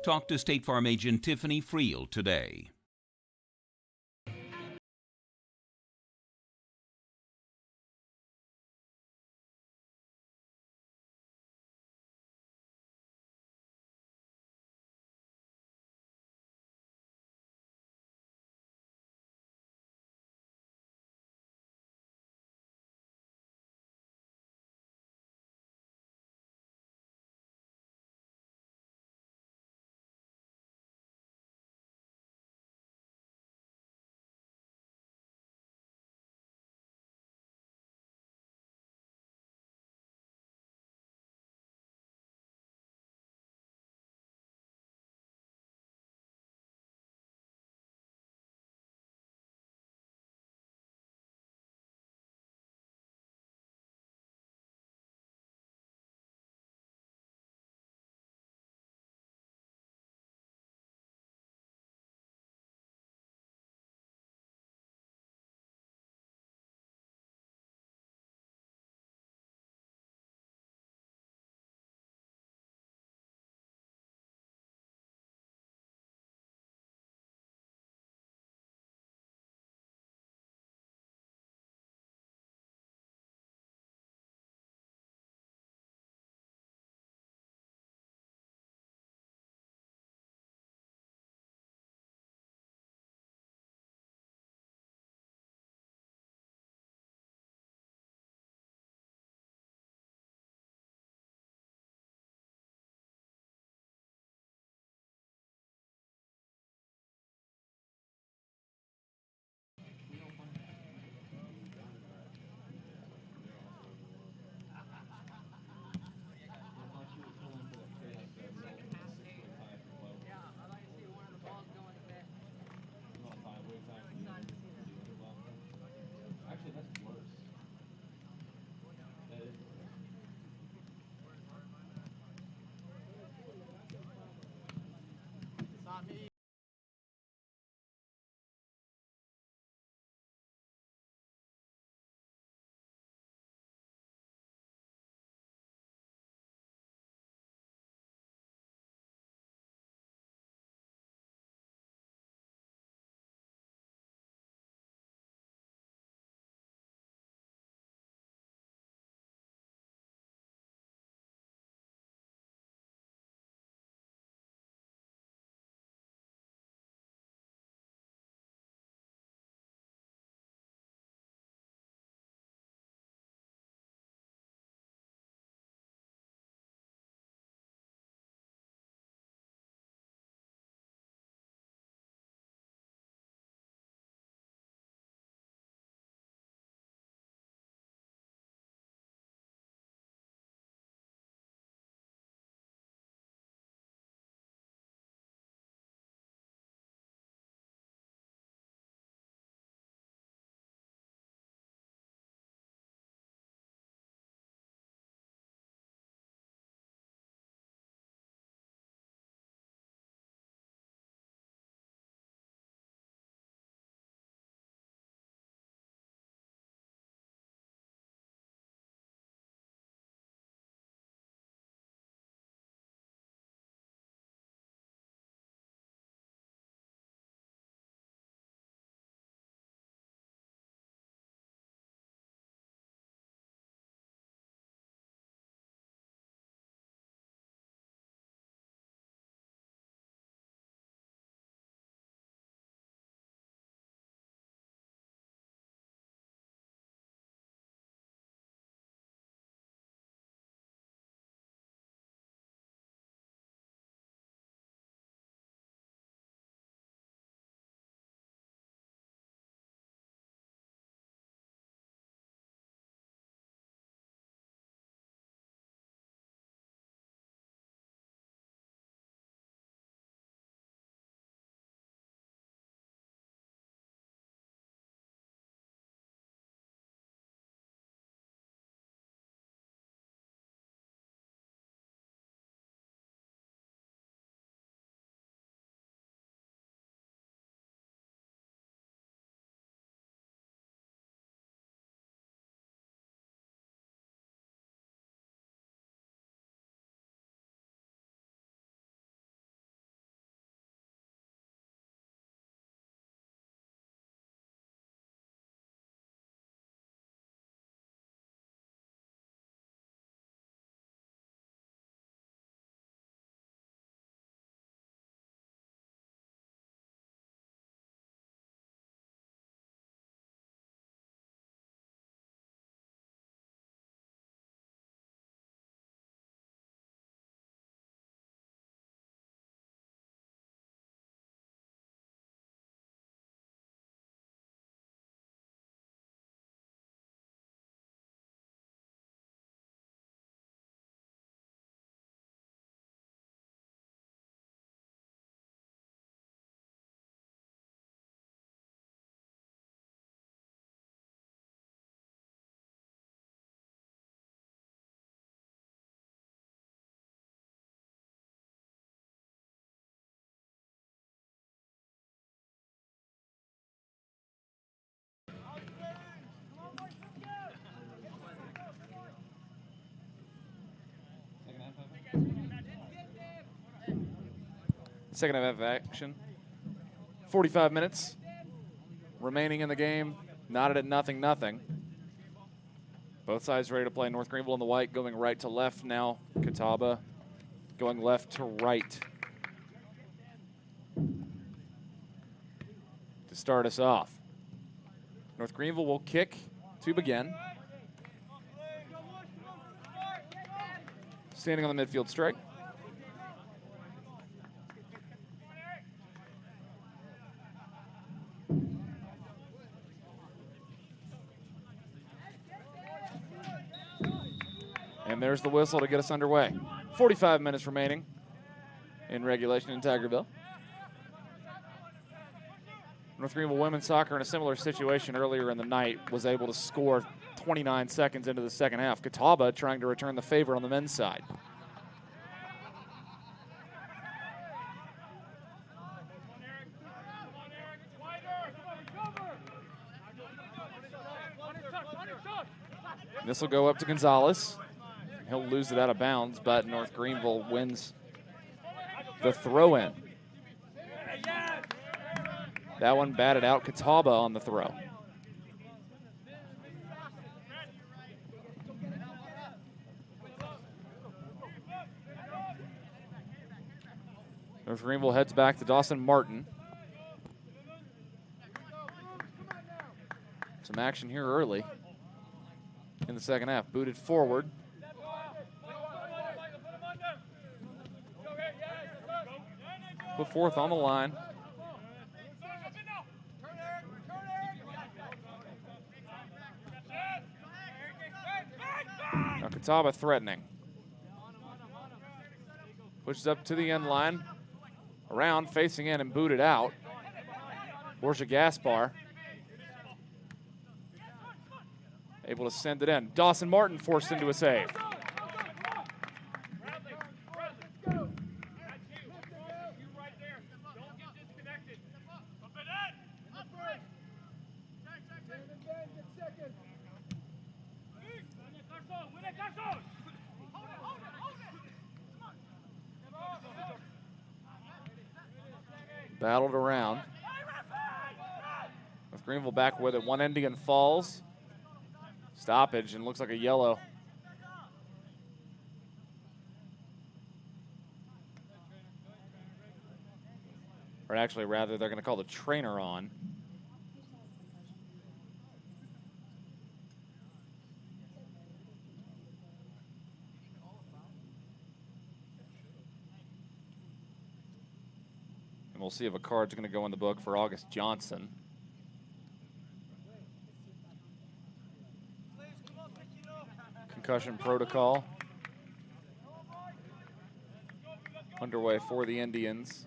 Talk to State Farm agent Tiffany Friel today. second half action. 45 minutes remaining in the game. Knotted at 0-0. Both sides ready to play. North Greenville in the white going right to left now. Catawba going left to right to start us off. North Greenville will kick to begin. Standing on the midfield strike. And there's the whistle to get us underway. 45 minutes remaining in regulation in Tigerville. North Greenville women's soccer in a similar situation earlier in the night was able to score 29 seconds into the second half. Catawba trying to return the favor on the men's side. This will go up to Gonzalez. He'll lose it out of bounds, but North Greenville wins the throw-in. That one batted out. Catawba on the throw. North Greenville heads back to Dawson Martin. Some action here early in the second half. Booted forward. Put forth on the line. Now Catawba threatening. Pushes up to the end line. Around, facing in and booted out. Borja Gaspar able to send it in. Dawson Martin forced into a save. Battled around. With Greenville back with it. One Indian falls. Stoppage and looks like a yellow. Or actually, rather, they're going to call the trainer on. And we'll see if a card's going to go in the book for August Johnson. Concussion protocol underway for the Indians,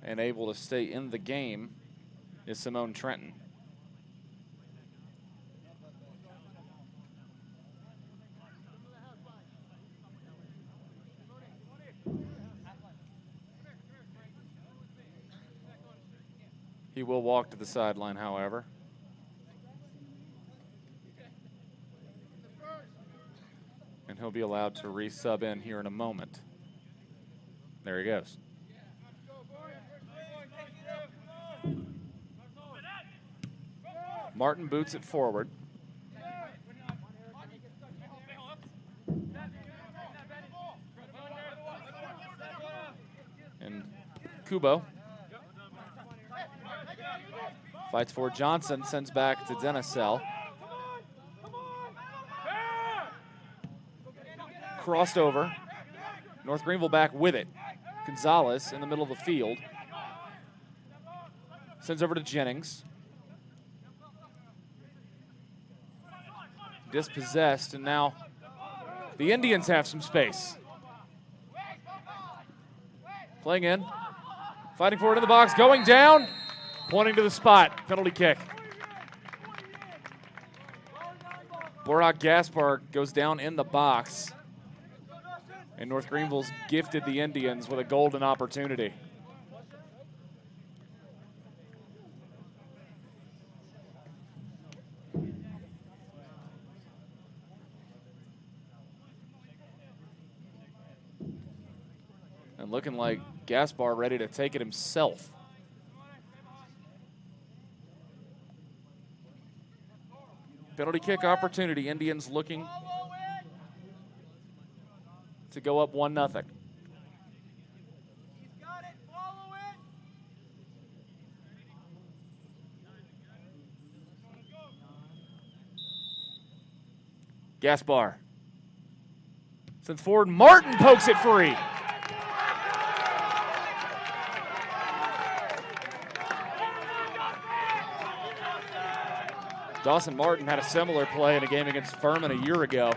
and able to stay in the game is Simone Trenton. He will walk to the sideline, however. And he'll be allowed to re-sub in here in a moment. There he goes. Martin boots it forward. And Kubo fights for Johnson, sends back to Denisell. Crossed over. North Greenville back with it. Gonzalez in the middle of the field. Sends over to Jennings. Dispossessed, and now the Indians have some space. Playing in. Fighting for it in the box. Going down. Pointing to the spot. Penalty kick. Borja Gaspar goes down in the box. And North Greenville's gifted the Indians with a golden opportunity. And looking like Gaspar ready to take it himself. Penalty kick opportunity. Indians looking to go up 1-0. Gaspar sends forward. Martin pokes it free. Dawson Martin had a similar play in a game against Furman a year ago.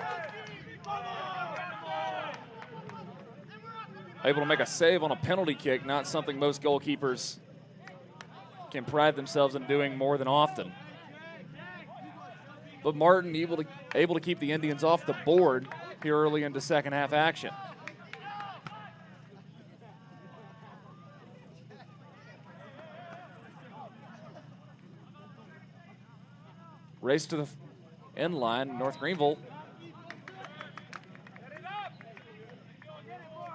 Able to make a save on a penalty kick, not something most goalkeepers can pride themselves in doing more than often. But Martin able to keep the Indians off the board here early into second half action. Race to the end line. North Greenville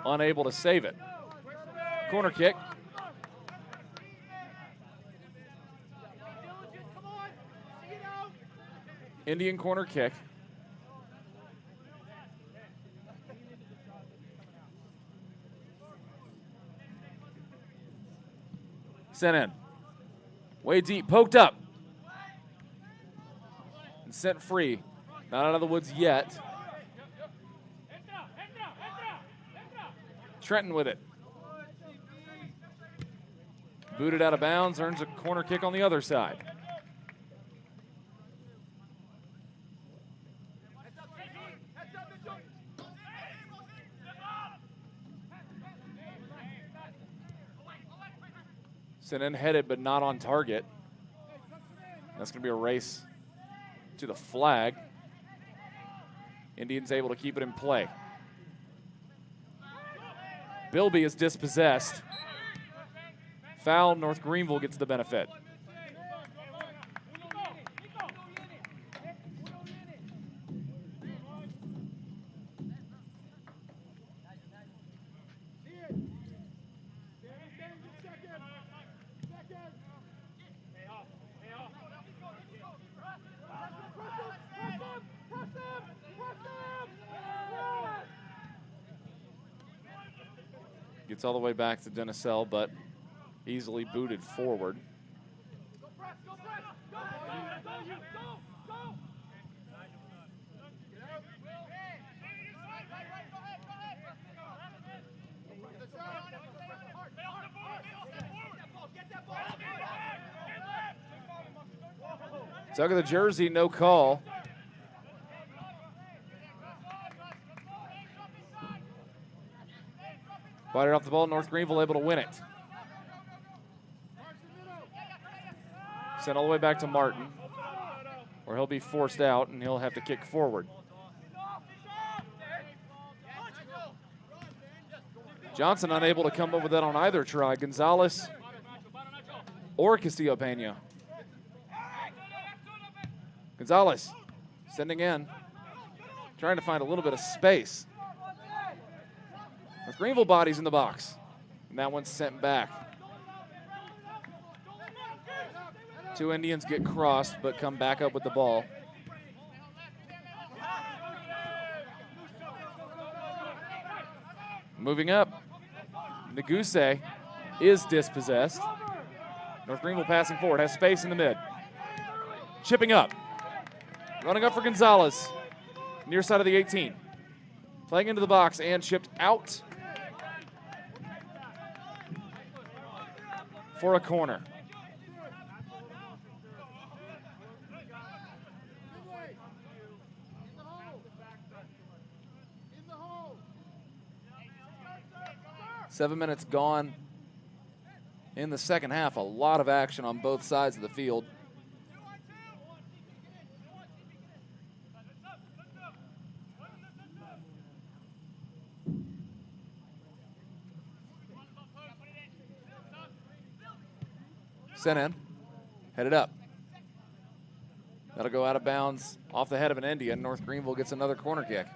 unable to save it. Corner kick. Indian corner kick. Sent in. Way deep, poked up. And sent free. Not out of the woods yet. Trenton with it. Booted out of bounds, earns a corner kick on the other side. Sent in, headed, but not on target. That's going to be a race to the flag. Indians able to keep it in play. Bilby is dispossessed. Foul, North Greenville gets the benefit. Gets all the way back to Denisell, but easily booted forward. Tug of the jersey, no call. Fighting off the ball, North Greenville able to win it. Sent all the way back to Martin, where he'll be forced out and he'll have to kick forward. Johnson unable to come up with that on either try. Gonzalez or Castillo Pena. Gonzalez sending in, trying to find a little bit of space. North Greenville bodies in the box, and that one's sent back. Two Indians get crossed, but come back up with the ball. Moving up, Neguse is dispossessed. North Greenville passing forward, has space in the mid. Chipping up, running up for Gonzalez, near side of the 18. Playing into the box and chipped out for a corner. Seven minutes gone in the second half. A lot of action on both sides of the field. Sent in, headed up. That'll go out of bounds off the head of an Indian. North Greenville gets another corner kick.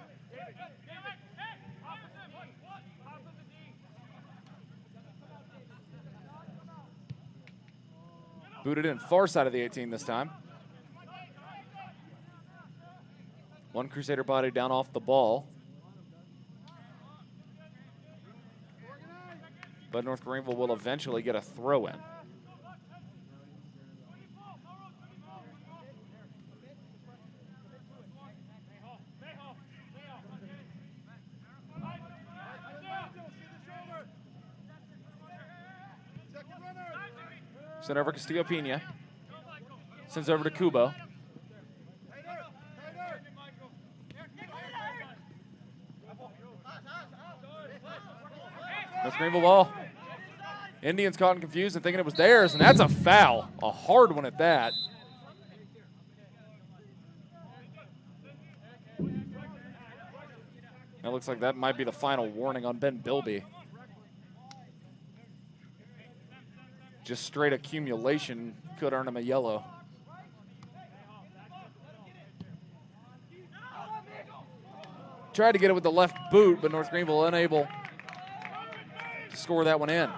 Booted in far side of the 18 this time. One Crusader body down off the ball. But North Greenville will eventually get a throw in. Sent over Castillo Pena. Sends over to Kubo. North Greenville ball. Indians caught and confused and thinking it was theirs, and that's a foul. A hard one at that. That looks like that might be the final warning on Ben Bilby. Just straight accumulation could earn him a yellow. Tried to get it with the left boot, but North Greenville unable to score that one in.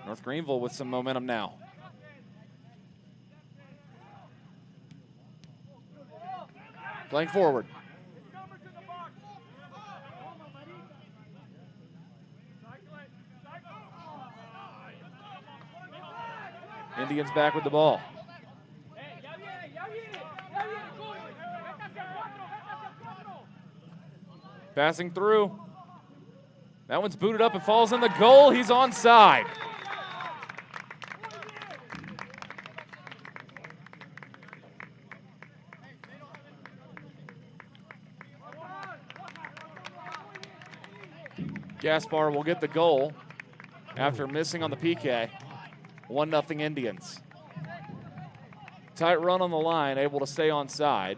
North Greenville with some momentum now. Playing forward. Indians back with the ball. Passing through. That one's booted up and falls in the goal. He's onside. Gaspar will get the goal after missing on the PK. 1-0 Indians. Tight run on the line, able to stay onside.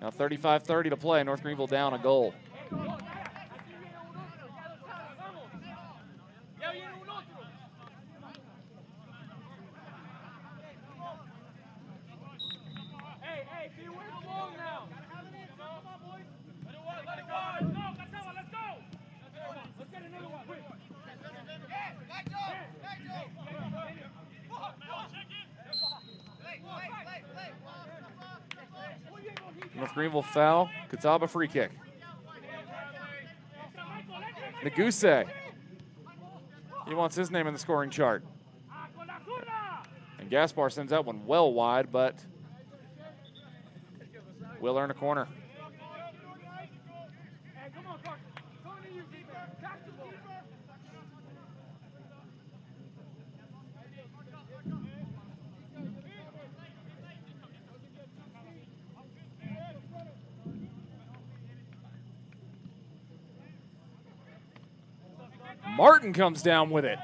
Now 35-30 to play. North Greenville down a goal. North Greenville foul. Catawba free kick. Neguse. He wants his name in the scoring chart. And Gaspar sends that one well wide, but will earn a corner. Martin comes down with it.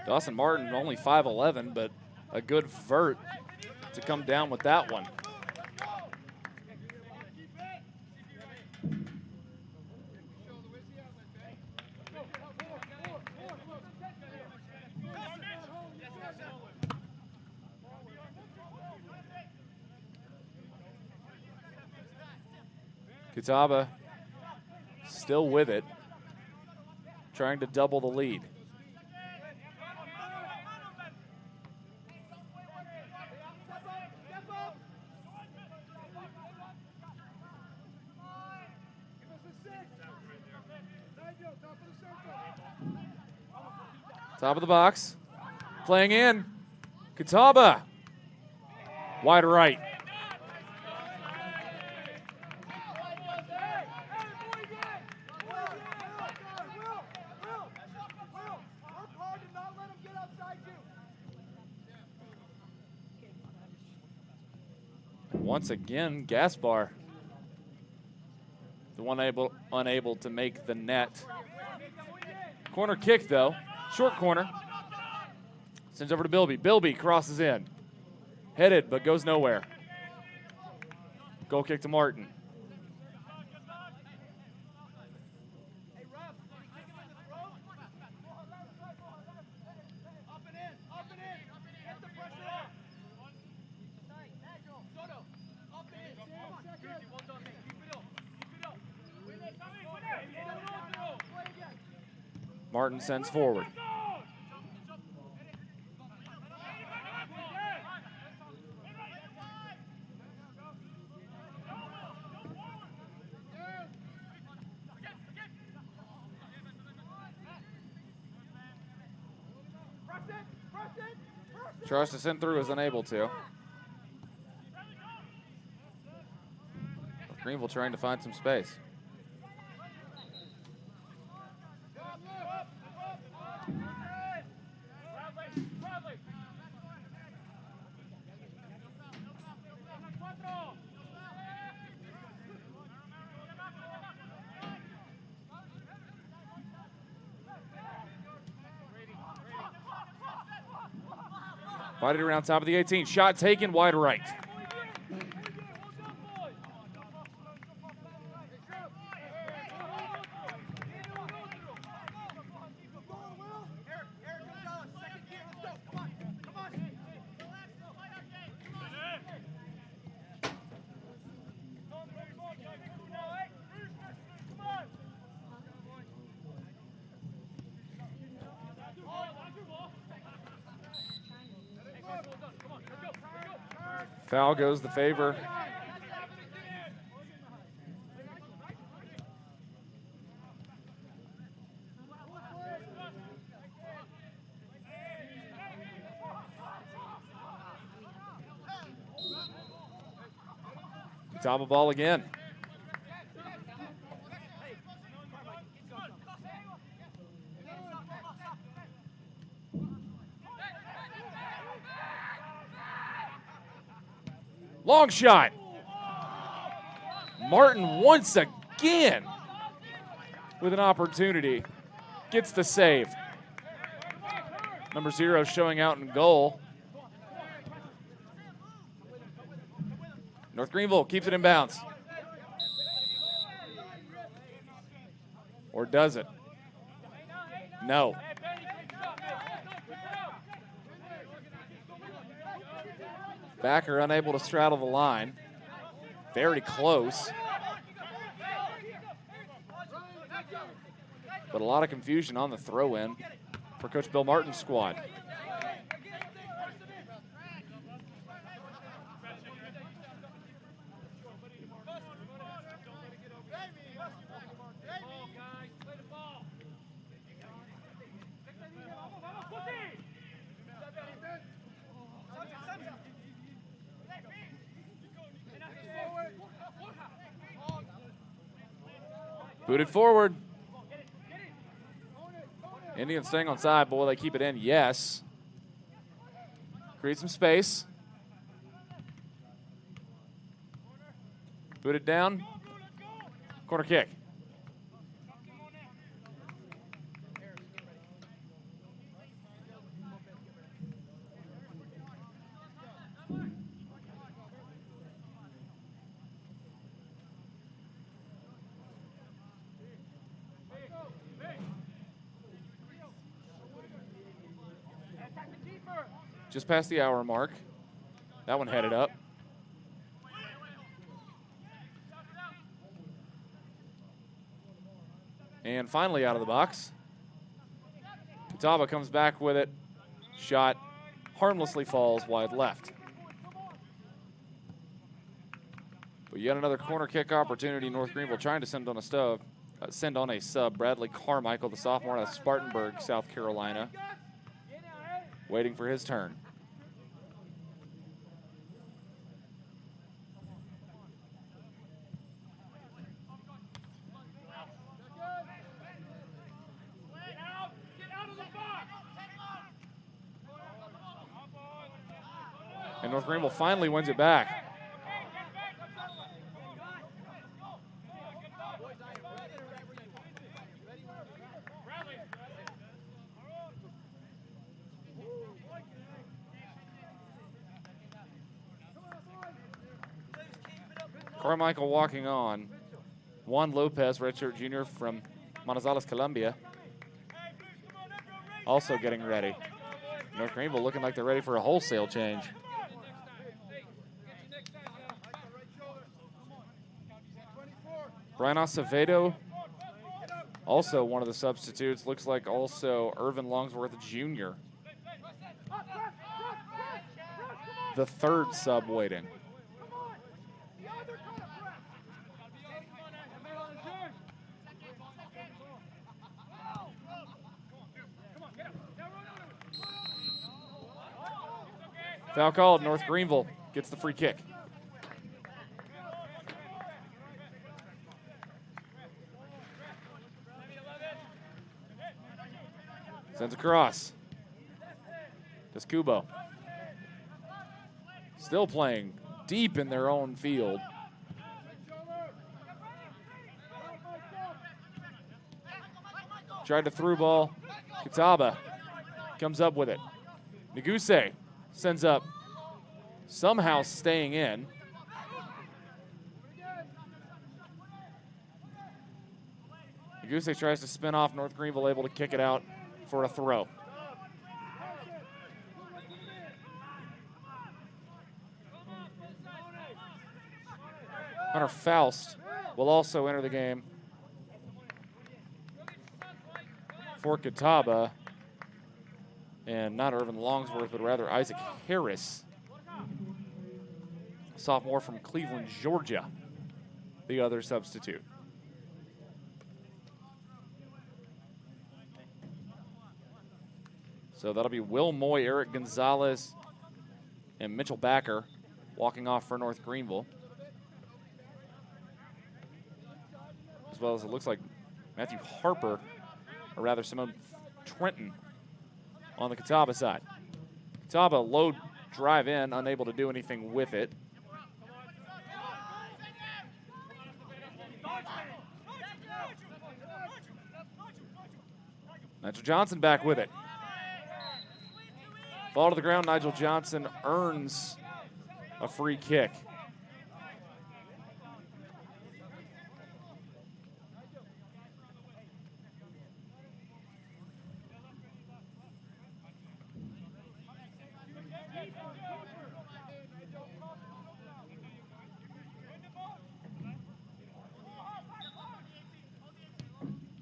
Dawson Martin, only 5'11", but a good vert to come down with that one. Catawba still with it, trying to double the lead. Top of the box, playing in. Catawba, wide right. Once again, Gaspar, the one unable to make the net. Corner kick, though. Short corner. Sends over to Bilby. Bilby crosses in. Headed, but goes nowhere. Goal kick to Martin. Martin sends forward. Tries to send through, is unable to. Greenville trying to find some space. Fighting around top of the 18. Shot taken wide right. Foul goes the favor. Top of ball again. Long shot. Martin once again with an opportunity. Gets the save. Number 0 showing out in goal. North Greenville keeps it in bounds. Or does it? No. Backer unable to straddle the line. Very close. But a lot of confusion on the throw-in for Coach Bill Martin's squad. Booted forward. Indians staying on side, but will they keep it in? Yes. Create some space. Booted down. Corner kick. Just past the hour mark. That one headed up. And finally out of the box. Catawba comes back with it. Shot harmlessly falls wide left. But yet another corner kick opportunity. North Greenville trying to send on a sub. Bradley Carmichael, the sophomore out of Spartanburg, South Carolina, waiting for his turn. And North Greenville finally wins it back. Carmichael walking on. Juan Lopez, redshirt junior from Manizales, Colombia, also getting ready. North Greenville looking like they're ready for a wholesale change. Brian Acevedo, also one of the substitutes. Looks like also Irvin Longsworth Jr., the third sub waiting. Foul called. North Greenville gets the free kick. Sends across. Descubo. Still playing deep in their own field. Tried to through ball. Catawba comes up with it. Neguse sends up, somehow staying in. Neguse tries to spin off. North Greenville able to kick it out for a throw. Hunter Faust will also enter the game for Catawba. And not Irvin Longsworth, but rather Isaac Harris, sophomore from Cleveland, Georgia, the other substitute. So that'll be Will Moy, Eric Gonzalez, and Mitchell Backer walking off for North Greenville. As well as it looks like Matthew Harper, or rather Simone Trenton, on the Catawba side. Catawba low drive in, unable to do anything with it. Nigel Johnson back with it. Ball to the ground. Nigel Johnson earns a free kick.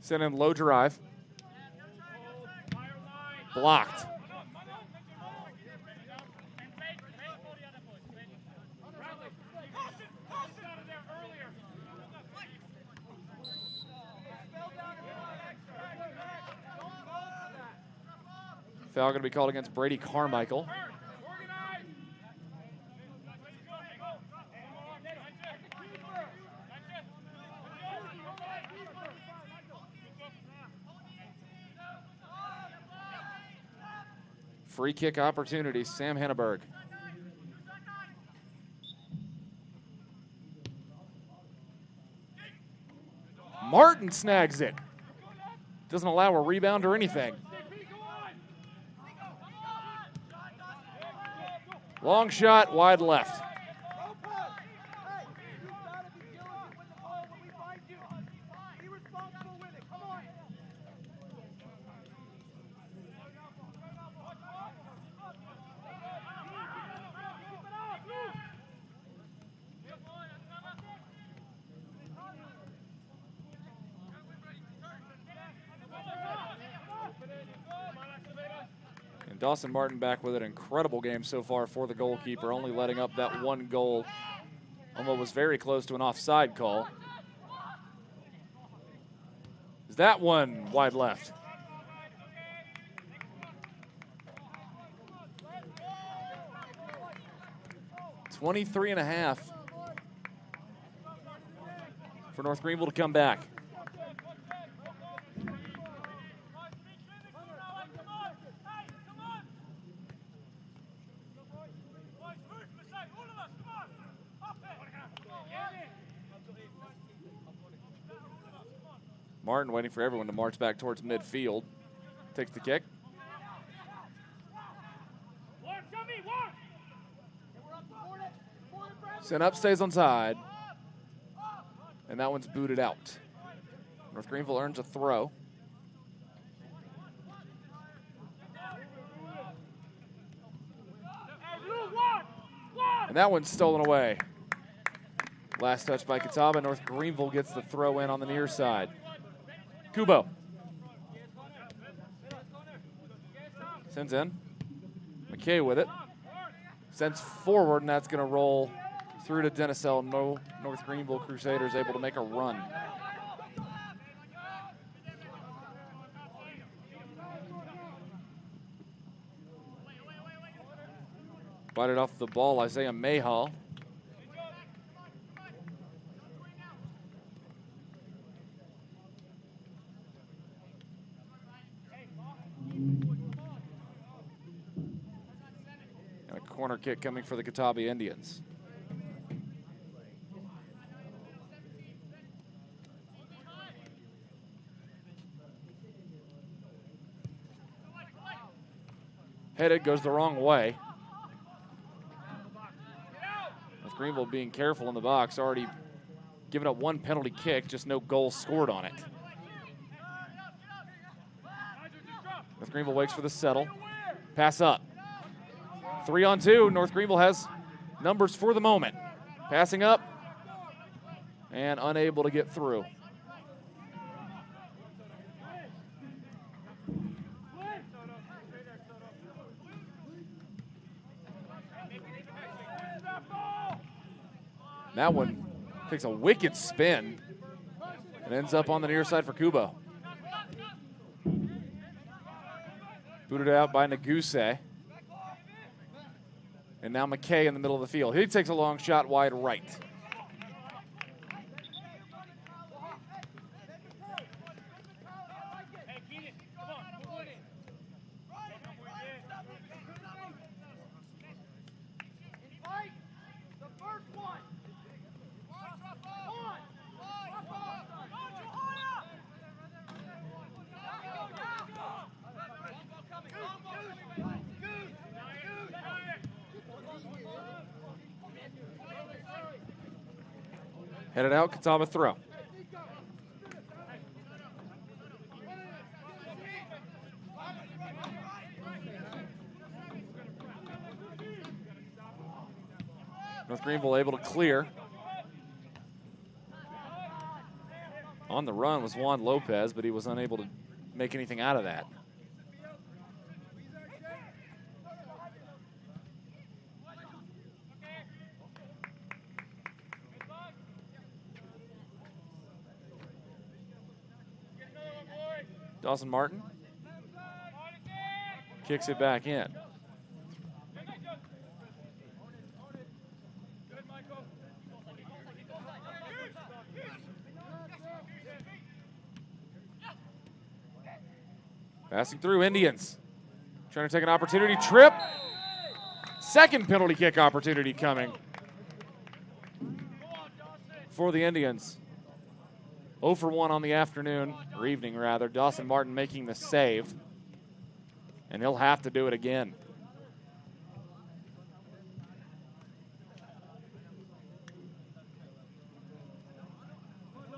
Sent in low drive. Blocked. Foul going to be called against Brady Carmichael. Free kick opportunity, Sam Henneberg. Martin snags it. Doesn't allow a rebound or anything. Long shot, wide left. Dawson Martin back with an incredible game so far for the goalkeeper, only letting up that one goal on what was very close to an offside call. Is that one wide left? $23.5 for North Greenville to come back. Martin waiting for everyone to march back towards midfield. Takes the kick. Sent up, stays on side. And that one's booted out. North Greenville earns a throw. And that one's stolen away. Last touch by Catawba. North Greenville gets the throw in on the near side. Kubo. Sends in. McKay with it. Sends forward, and that's going to roll through to Dennisell. No North Greenville Crusaders able to make a run. Bited off the ball, Isaiah Mayhall. And a corner kick coming for the Catawba Indians. Headed, goes the wrong way. With Greenville being careful in the box, already given up one penalty kick, just no goal scored on it. North Greenville waits for the settle. Pass up. 3-on-2. North Greenville has numbers for the moment. Passing up and unable to get through. That one takes a wicked spin and ends up on the near side for Kubo. Booted out by Naguse. And now McKay in the middle of the field. He takes a long shot wide right. Headed out, Catawba throw. North Greenville able to clear. On the run was Juan Lopez, but he was unable to make anything out of that. Dawson Martin kicks it back in. Passing through Indians. Trying to take an opportunity. Trip. Second penalty kick opportunity coming for the Indians. 0 for 1 on the afternoon, or evening rather. Dawson Martin making the save. And he'll have to do it again.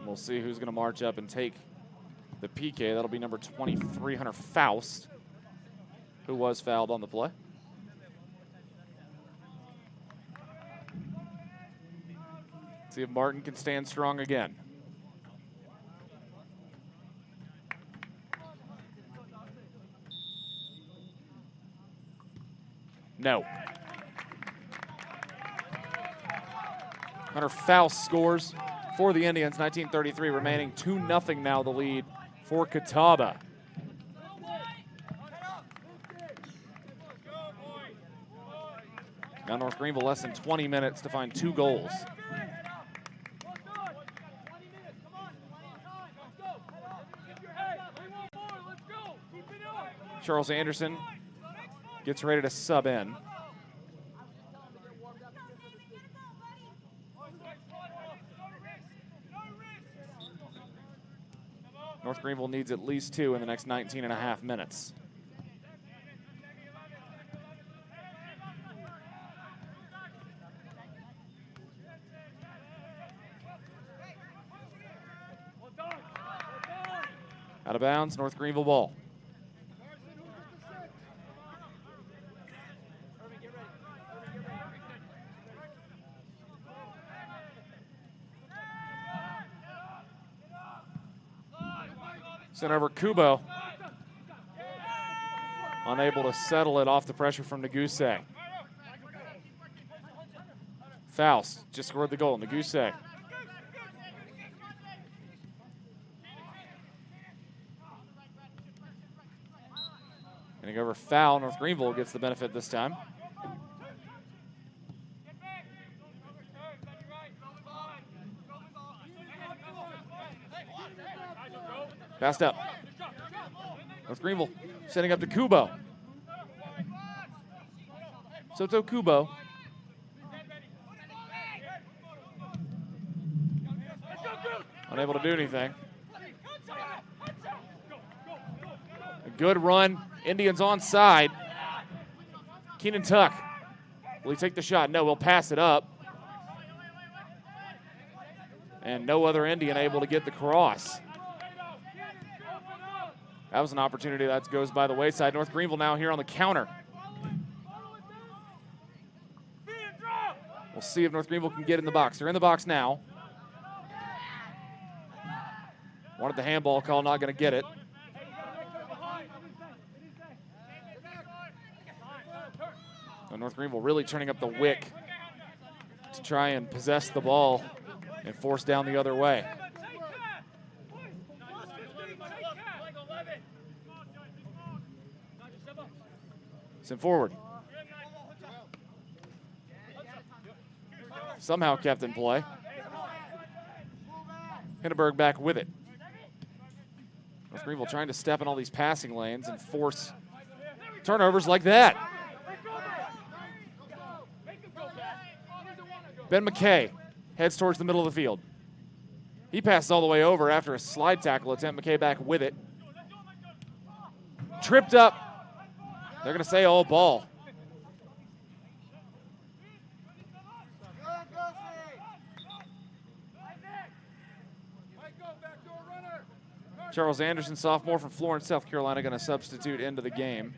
We'll see who's going to march up and take the PK. That'll be number 23, Hunter Faust, who was fouled on the play. See if Martin can stand strong again. No. Hunter Faust scores for the Indians. 19:33 remaining. 2-0 now the lead for Catawba. Now North Greenville less than 20 minutes to find 2 goals. Charles Anderson gets ready to sub in. North Greenville needs at least 2 in the next 19 and a half minutes. Out of bounds, North Greenville ball. Sent over Kubo. Unable to settle it off the pressure from Neguse. Faust just scored the goal. Neguse. Getting over foul. North Greenville gets the benefit this time. Passed up. North Greenville sending up to Kubo. Soto Kubo. Unable to do anything. A good run. Indians onside. Keenan Tuck. Will he take the shot? No, he'll pass it up. And no other Indian able to get the cross. That was an opportunity that goes by the wayside. North Greenville now here on the counter. We'll see if North Greenville can get in the box. They're in the box now. Wanted the handball call, not going to get it. So North Greenville really turning up the wick to try and possess the ball and force down the other way. Sent forward. Somehow kept in play. Hindenburg back with it. North Greenville trying to step in all these passing lanes and force turnovers like that. Ben McKay heads towards the middle of the field. He passes all the way over after a slide tackle attempt. McKay back with it. Tripped up. They're going to say all ball. Charles Anderson, sophomore from Florence, South Carolina, going to substitute into the game.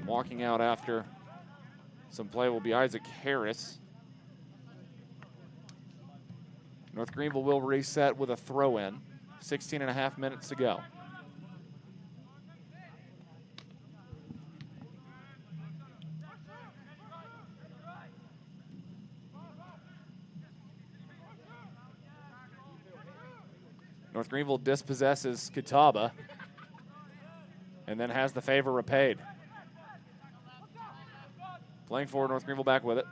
Walking out after some play will be Isaac Harris. North Greenville will reset with a throw-in. 16 and a half minutes to go. North Greenville dispossesses Catawba and then has the favor repaid. Playing forward, North Greenville back with it.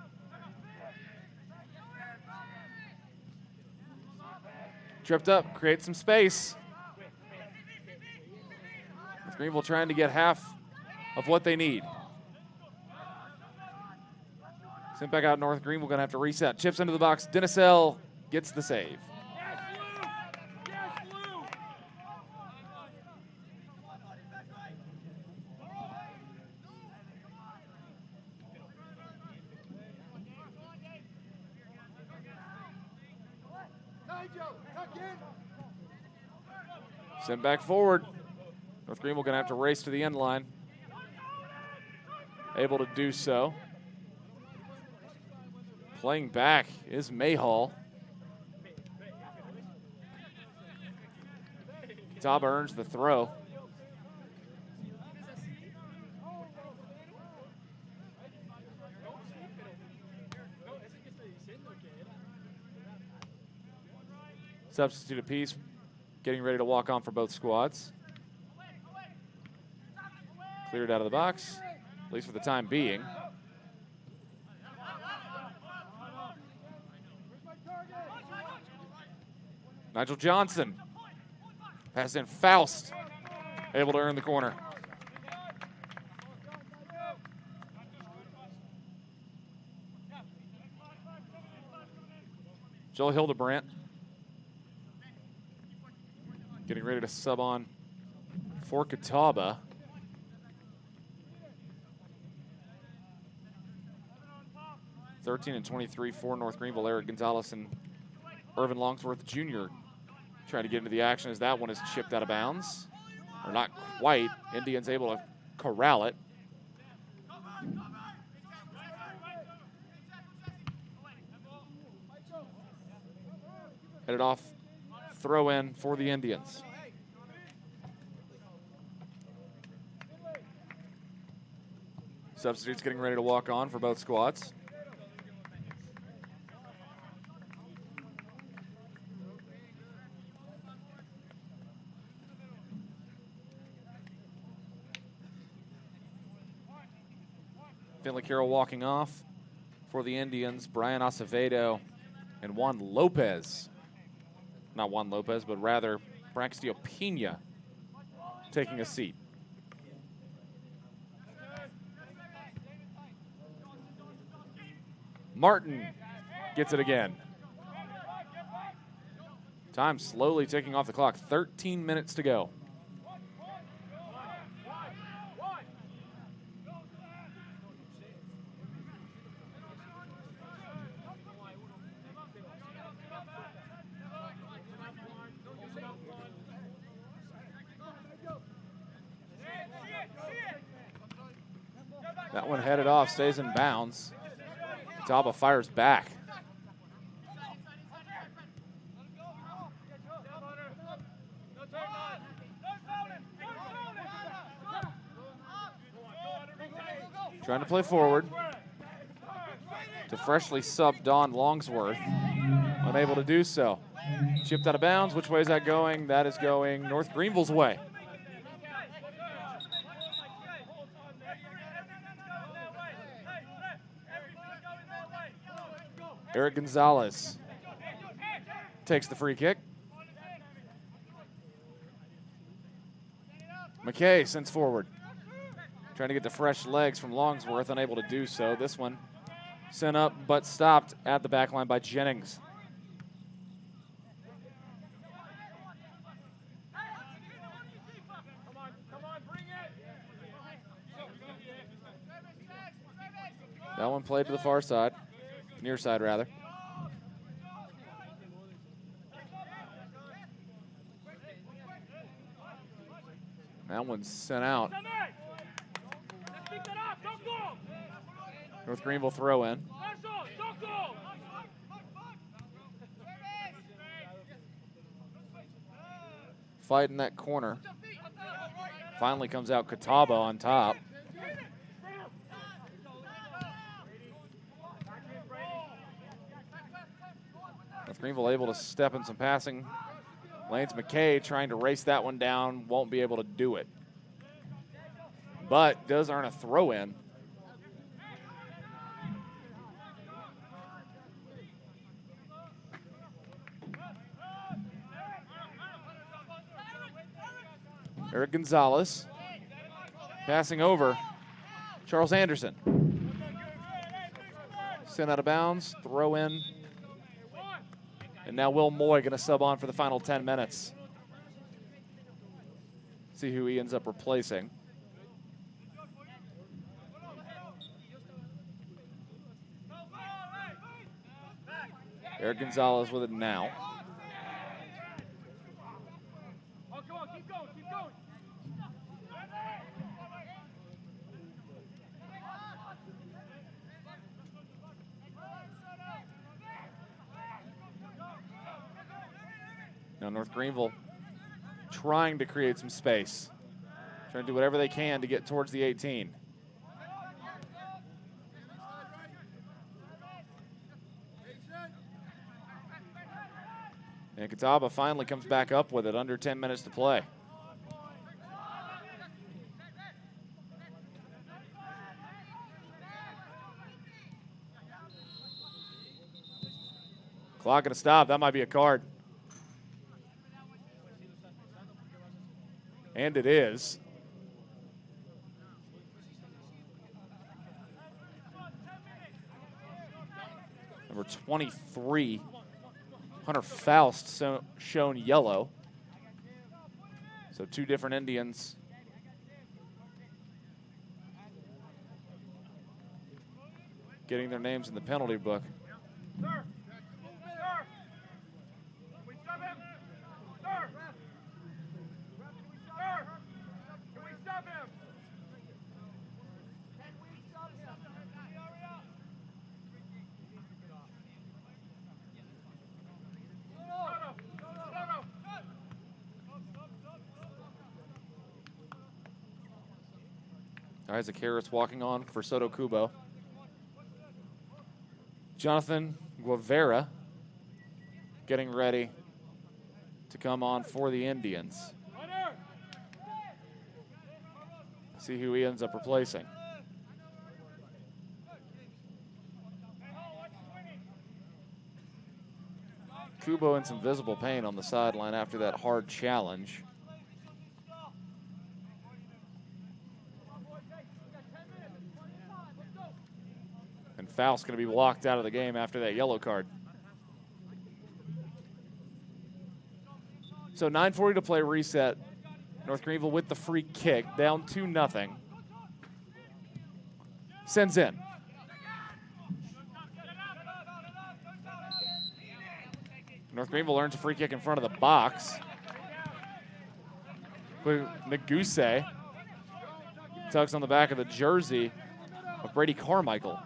Tripped up, creates some space. North Greenville trying to get half of what they need. Sent back out North Greenville, going to have to reset. Chips into the box. Denisell gets the save. Sent back forward. North Greenville going to have to race to the end line. Able to do so. Playing back is Mayhall. Catawba earns the throw. Substitute apiece, getting ready to walk on for both squads. Cleared out of the box, at least for the time being. Nigel Johnson. Pass in Faust. Able to earn the corner. Joel Hildebrandt. Getting ready to sub on for Catawba. 13 and 23 for North Greenville. Eric Gonzalez and Irvin Longsworth Jr. trying to get into the action as that one is chipped out of bounds. Or not quite. Indians able to corral it. Headed off, throw in for the Indians. Substitutes getting ready to walk on for both squads. Finley Carroll walking off for the Indians. Brian Acevedo and Juan Lopez. Not Juan Lopez, but rather Braxtio Pena taking a seat. Martin gets it again. Time slowly ticking off the clock. 13 minutes to go. That one headed off, stays in bounds. Catawba fires back. Trying to play forward to freshly subbed Don Longsworth. Unable to do so. Chipped out of bounds. Which way is that going? That is going North Greenville's way. Eric Gonzalez takes the free kick. McKay sends forward. Trying to get the fresh legs from Longsworth, unable to do so. This one sent up but stopped at the back line by Jennings. That one played to the far side. Near side, rather. That one's sent out. North Greenville throw in. Fight in that corner. Finally comes out Catawba on top. Greenville able to step in some passing lanes. McKay trying to race that one down, won't be able to do it. But does earn a throw in. Eric Gonzalez passing over Charles Anderson. Sent out of bounds, throw in. And now Will Moy going to sub on for the final 10 minutes. See who he ends up replacing. Eric Gonzalez with it now. Now North Greenville trying to create some space. Trying to do whatever they can to get towards the 18. And Catawba finally comes back up with it, under 10 minutes to play. Clock gonna stop, that might be a card. And it is. Number 23, Hunter Faust, shown yellow. So two different Indians. getting their names in the penalty book. Isaac Harris walking on for Soto Kubo. Jonathan Guevara getting ready to come on for the Indians. See who he ends up replacing. Kubo in some visible pain on the sideline after that hard challenge. And Faust's going to be locked out of the game after that yellow card. So 9:40 to play, reset. North Greenville with the free kick, down 2-0. Sends in. North Greenville earns a free kick in front of the box. Naguse tugs on the back of the jersey of Brady Carmichael.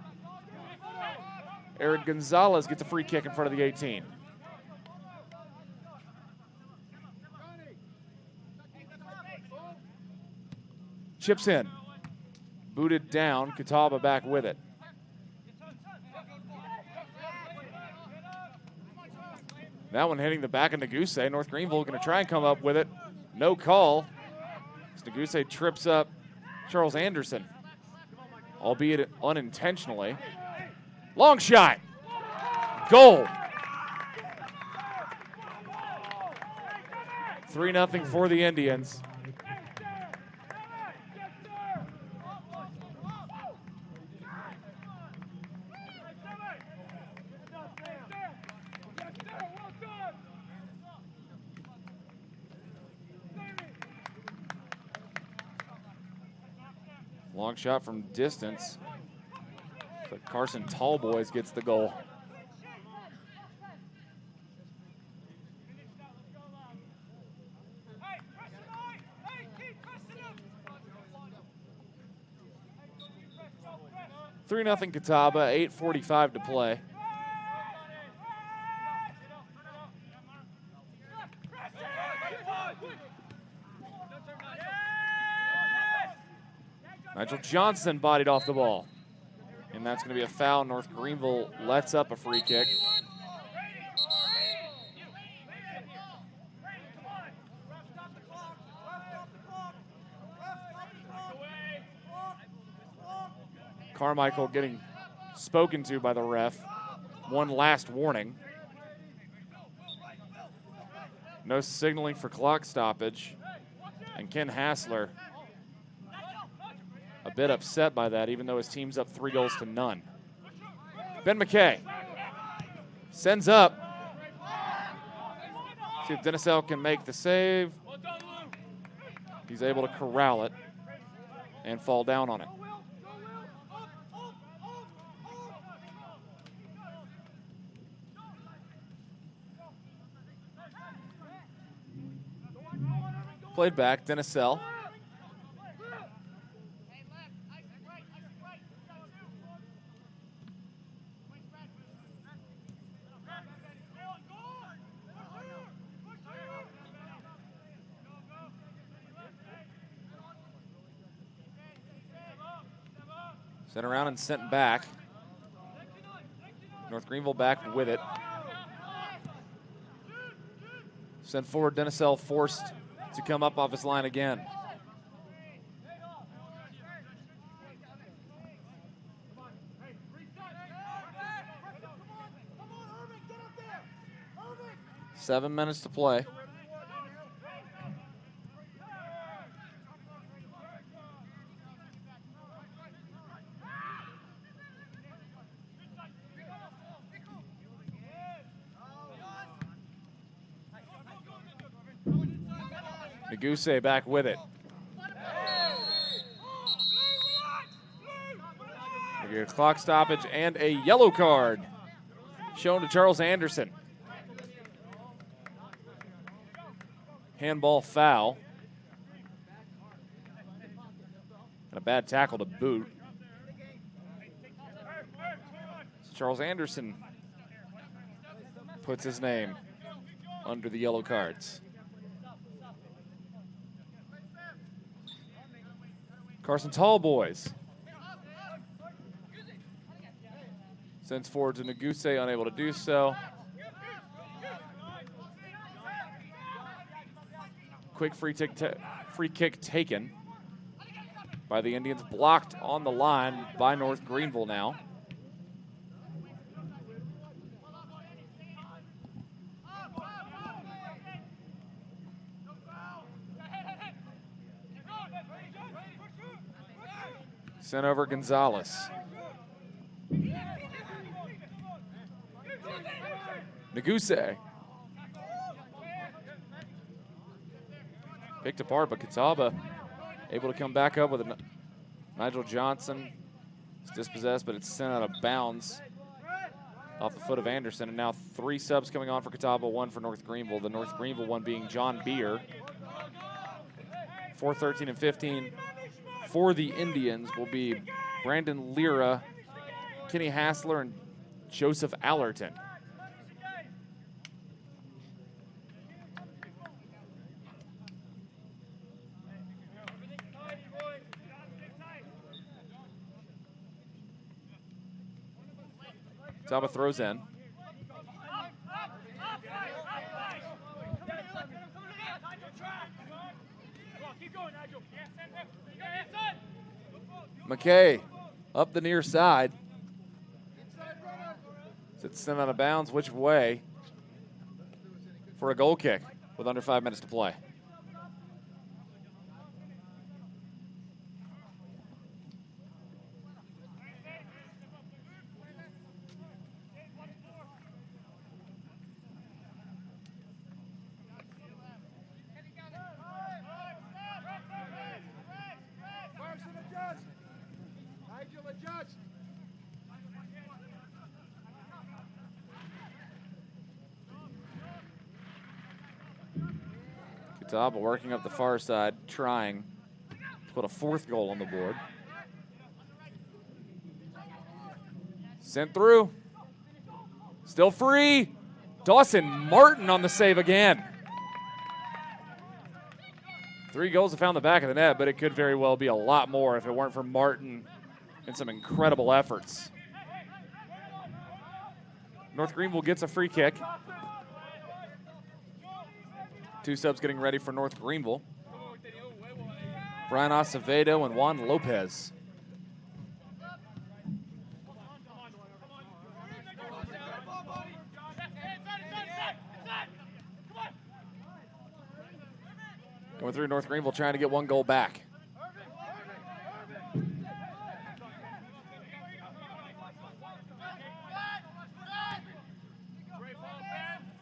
Aaron Gonzalez gets a free kick in front of the 18. Chips in. Booted down. Catawba back with it. That one hitting the back of Naguse. North Greenville going to try and come up with it. No call. Naguse trips up Charles Anderson, albeit unintentionally. Long shot. Goal. 3-0 for the Indians. Long shot from distance. But Carson Tallboys gets the goal. Three 3-0 Catawba, 8:45 to play. Nigel Johnson bodied off the ball. And that's going to be a foul. North Greenville lets up a free kick. Carmichael getting spoken to by the ref. One last warning. No signaling for clock stoppage. And Ken Hassler a bit upset by that, even though his team's up 3-0. Ben McKay sends up. See if Denisell can make the save. He's able to corral it and fall down on it. Played back, Denisell. Sent around and sent back. North Greenville back with it. Sent forward, Denisell forced to come up off his line again. Seven minutes to play. Naguse back with it. We get a clock stoppage and a yellow card shown to Charles Anderson. Handball foul. And a bad tackle to boot. So Charles Anderson puts his name under the yellow cards. Carson Tallboys sends forward to Neguse, unable to do so. Quick free kick taken by the Indians, blocked on the line by North Greenville now. Sent over Gonzalez. Neguse. Picked apart, but Catawba able to come back up with a Nigel Johnson. It's dispossessed, but it's sent out of bounds off the foot of Anderson. And now 3 subs coming on for Catawba, 1 for North Greenville. The North Greenville one being John Beer. 4, 13, and 15 for the Indians will be Brandon Lira, Kenny Hassler, and Joseph Allerton. Catawba throws in. McKay up the near side. It's sent out of bounds. Which way? For a goal kick with under 5 minutes to play. Catawba working up the far side, trying to put a 4th goal on the board. Sent through. Still free. Dawson Martin on the save again. 3 goals have found the back of the net, but it could very well be a lot more if it weren't for Martin and some incredible efforts. North Greenville gets a free kick. 2 subs getting ready for North Greenville. Brian Acevedo and Juan Lopez. Going through North Greenville trying to get 1 goal back.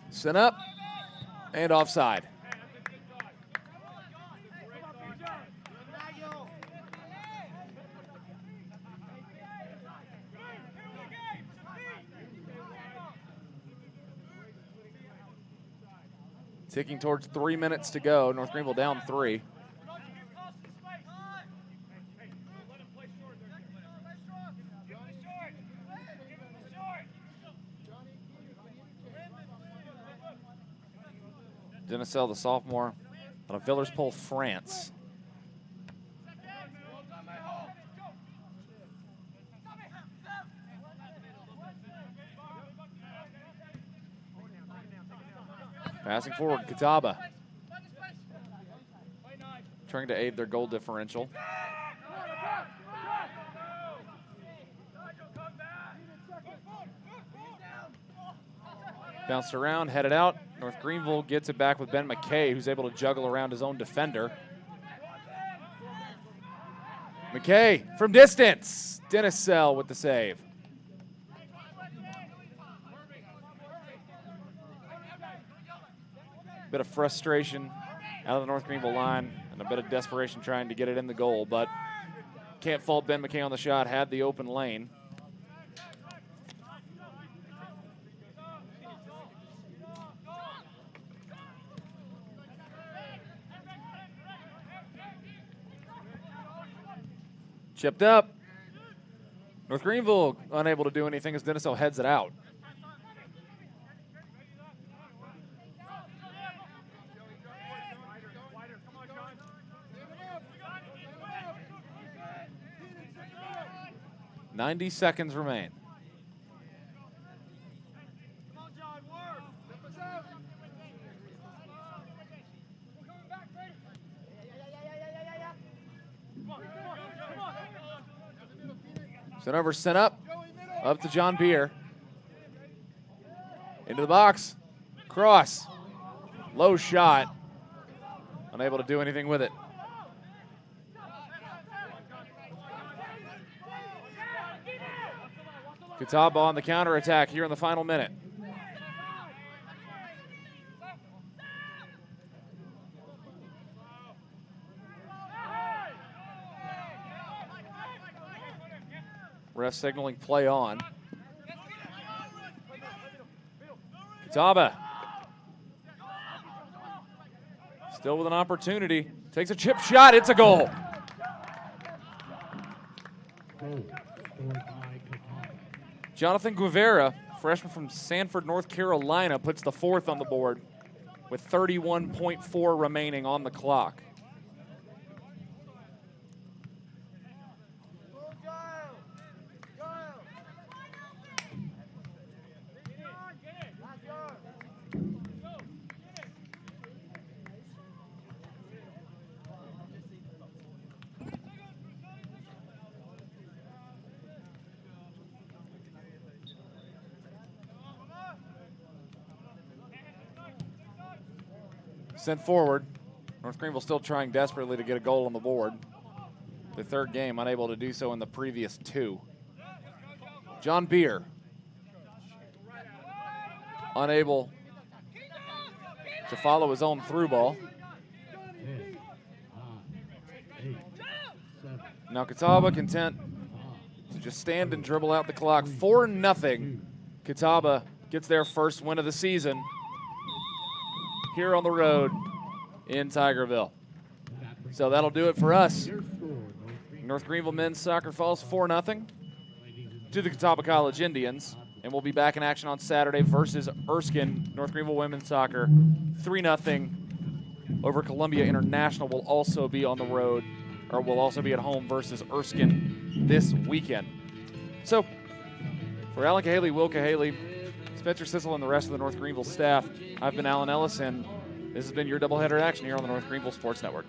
Sent up and offside. Ticking towards 3 minutes to go. North Greenville down 3. Denisel, the sophomore, out of Villers-Pole, France. Passing forward, Catawba. Trying to aid their goal differential. Bounced around, headed out. North Greenville gets it back with Ben McKay, who's able to juggle around his own defender. McKay from distance. Denisel with the save. Bit of frustration out of the North Greenville line and a bit of desperation trying to get it in the goal, but can't fault Ben McKay on the shot, had the open lane. Chipped up. North Greenville unable to do anything as Deniso heads it out. "90 seconds remain. Turnover sent up to John Beer. Into the box. Cross. Low shot. Unable to do anything with it. Catawba on the counterattack here in the final minute. Ref signaling play on. Catawba still with an opportunity. Takes a chip shot. It's a goal. Jonathan Guevara, freshman from Sanford, North Carolina, puts the fourth on the board with 31.4 remaining on the clock. Sent forward. North Greenville still trying desperately to get a goal on the board. The third game, unable to do so in the previous two. John Beer, unable to follow his own through ball. Now Catawba content to just stand and dribble out the clock. 4-0. Catawba gets their first win of the season here on the road in Tigerville. So that'll do it for us. North Greenville men's soccer falls 4-0 to the Catawba College Indians, and we'll be back in action on Saturday versus Erskine. North Greenville women's soccer 3-0 over Columbia International. Will also be on the road, or will also be at home versus Erskine this weekend. So for Alan Cahaley, Will Cahaley, Spencer Sissel, and the rest of the North Greenville staff, I've been Alan Ellis, and this has been your doubleheader action here on the North Greenville Sports Network.